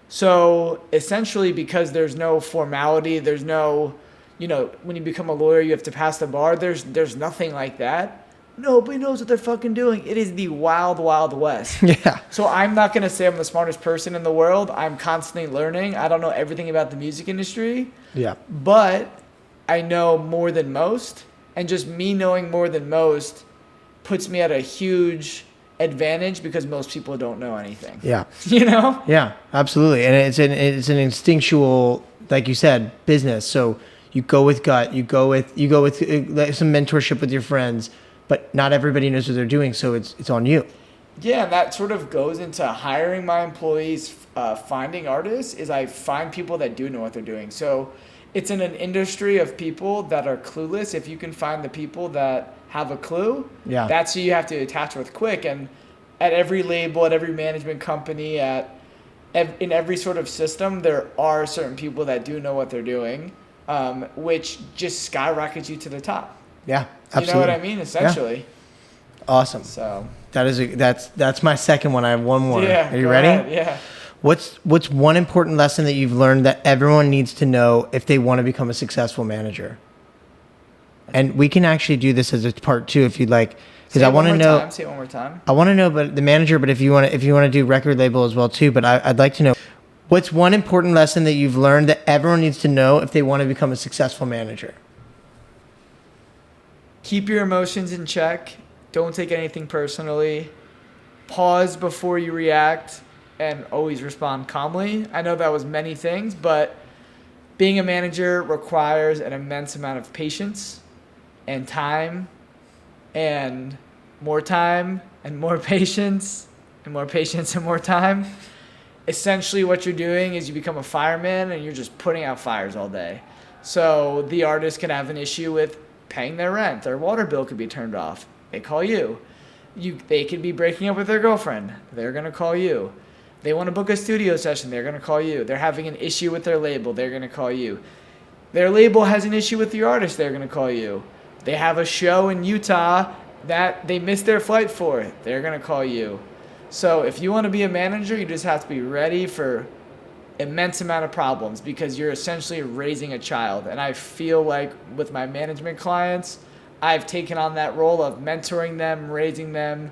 So essentially, because there's no formality, there's no, you know, when you become a lawyer, you have to pass the bar. There's nothing like that. Nobody knows what they're fucking doing. It is the wild, wild west. Yeah. So I'm not going to say I'm the smartest person in the world. I'm constantly learning. I don't know everything about the music industry. Yeah. But I know more than most. And just me knowing more than most puts me at a huge advantage because most people don't know anything. Yeah. You know? Yeah, absolutely. And it's an instinctual, like you said, business. So you go with gut, you go with some mentorship with your friends, but not everybody knows what they're doing, so it's on you. Yeah, and that sort of goes into hiring my employees, finding artists, is I find people that do know what they're doing. So it's in an industry of people that are clueless. If you can find the people that have a clue, Yeah. that's who you have to attach with quick. And at every label, at every management company, in every sort of system, there are certain people that do know what they're doing, which just skyrockets you to the top. Yeah, absolutely. You know what I mean? Essentially. Yeah. Awesome. So that's my second one. I have one more. yeah, Are you ready? ahead. Yeah. What's one important lesson that you've learned that everyone needs to know if they want to become a successful manager? And we can actually do this as a part 2 if you'd like, because I want to know. Say it one more time. I want to know, but the manager. But if you want to do record label as well too. But I'd like to know what's one important lesson that you've learned that everyone needs to know if they want to become a successful manager. Keep your emotions in check. Don't take anything personally. Pause before you react and always respond calmly. I know that was many things, but being a manager requires an immense amount of patience and time and more patience and more patience and more time. Essentially what you're doing is you become a fireman and you're just putting out fires all day. So the artist can have an issue with paying their rent. Their water bill could be turned off. They call you. They could be breaking up with their girlfriend. They're going to call you. They want to book a studio session. They're going to call you. They're having an issue with their label. They're going to call you. Their label has an issue with the artist. They're going to call you. They have a show in Utah that they missed their flight for. They're going to call you. So if you want to be a manager, you just have to be ready for immense amount of problems because you're essentially raising a child. And I feel like with my management clients, I've taken on that role of mentoring them, raising them,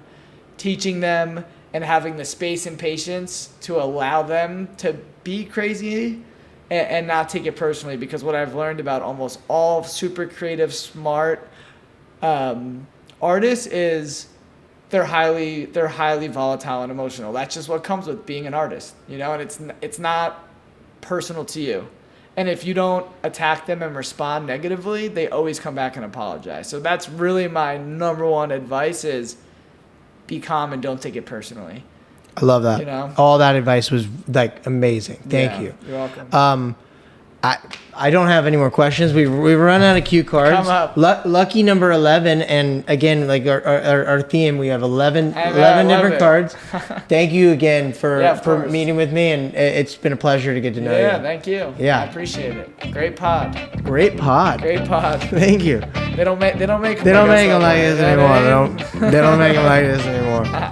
teaching them, and having the space and patience to allow them to be crazy and not take it personally. Because what I've learned about almost all super creative, smart artists is they're highly volatile and emotional. That's just what comes with being an artist, you know, and it's not personal to you. And if you don't attack them and respond negatively, they always come back and apologize. So that's really my number one advice is be calm and don't take it personally. I love that. You know? All that advice was like amazing. Thank you. You're welcome. I don't have any more questions. We've run out of cue cards. Come up. Lucky number 11, and again, like our theme, we have 11 love different it. Cards. Thank you again for course. meeting with me, and it's been a pleasure to get to know you. Yeah, thank you. Yeah. I appreciate it. Great pod. Great pod. Thank you. They don't make them like this anymore. anymore. They don't make them like this anymore.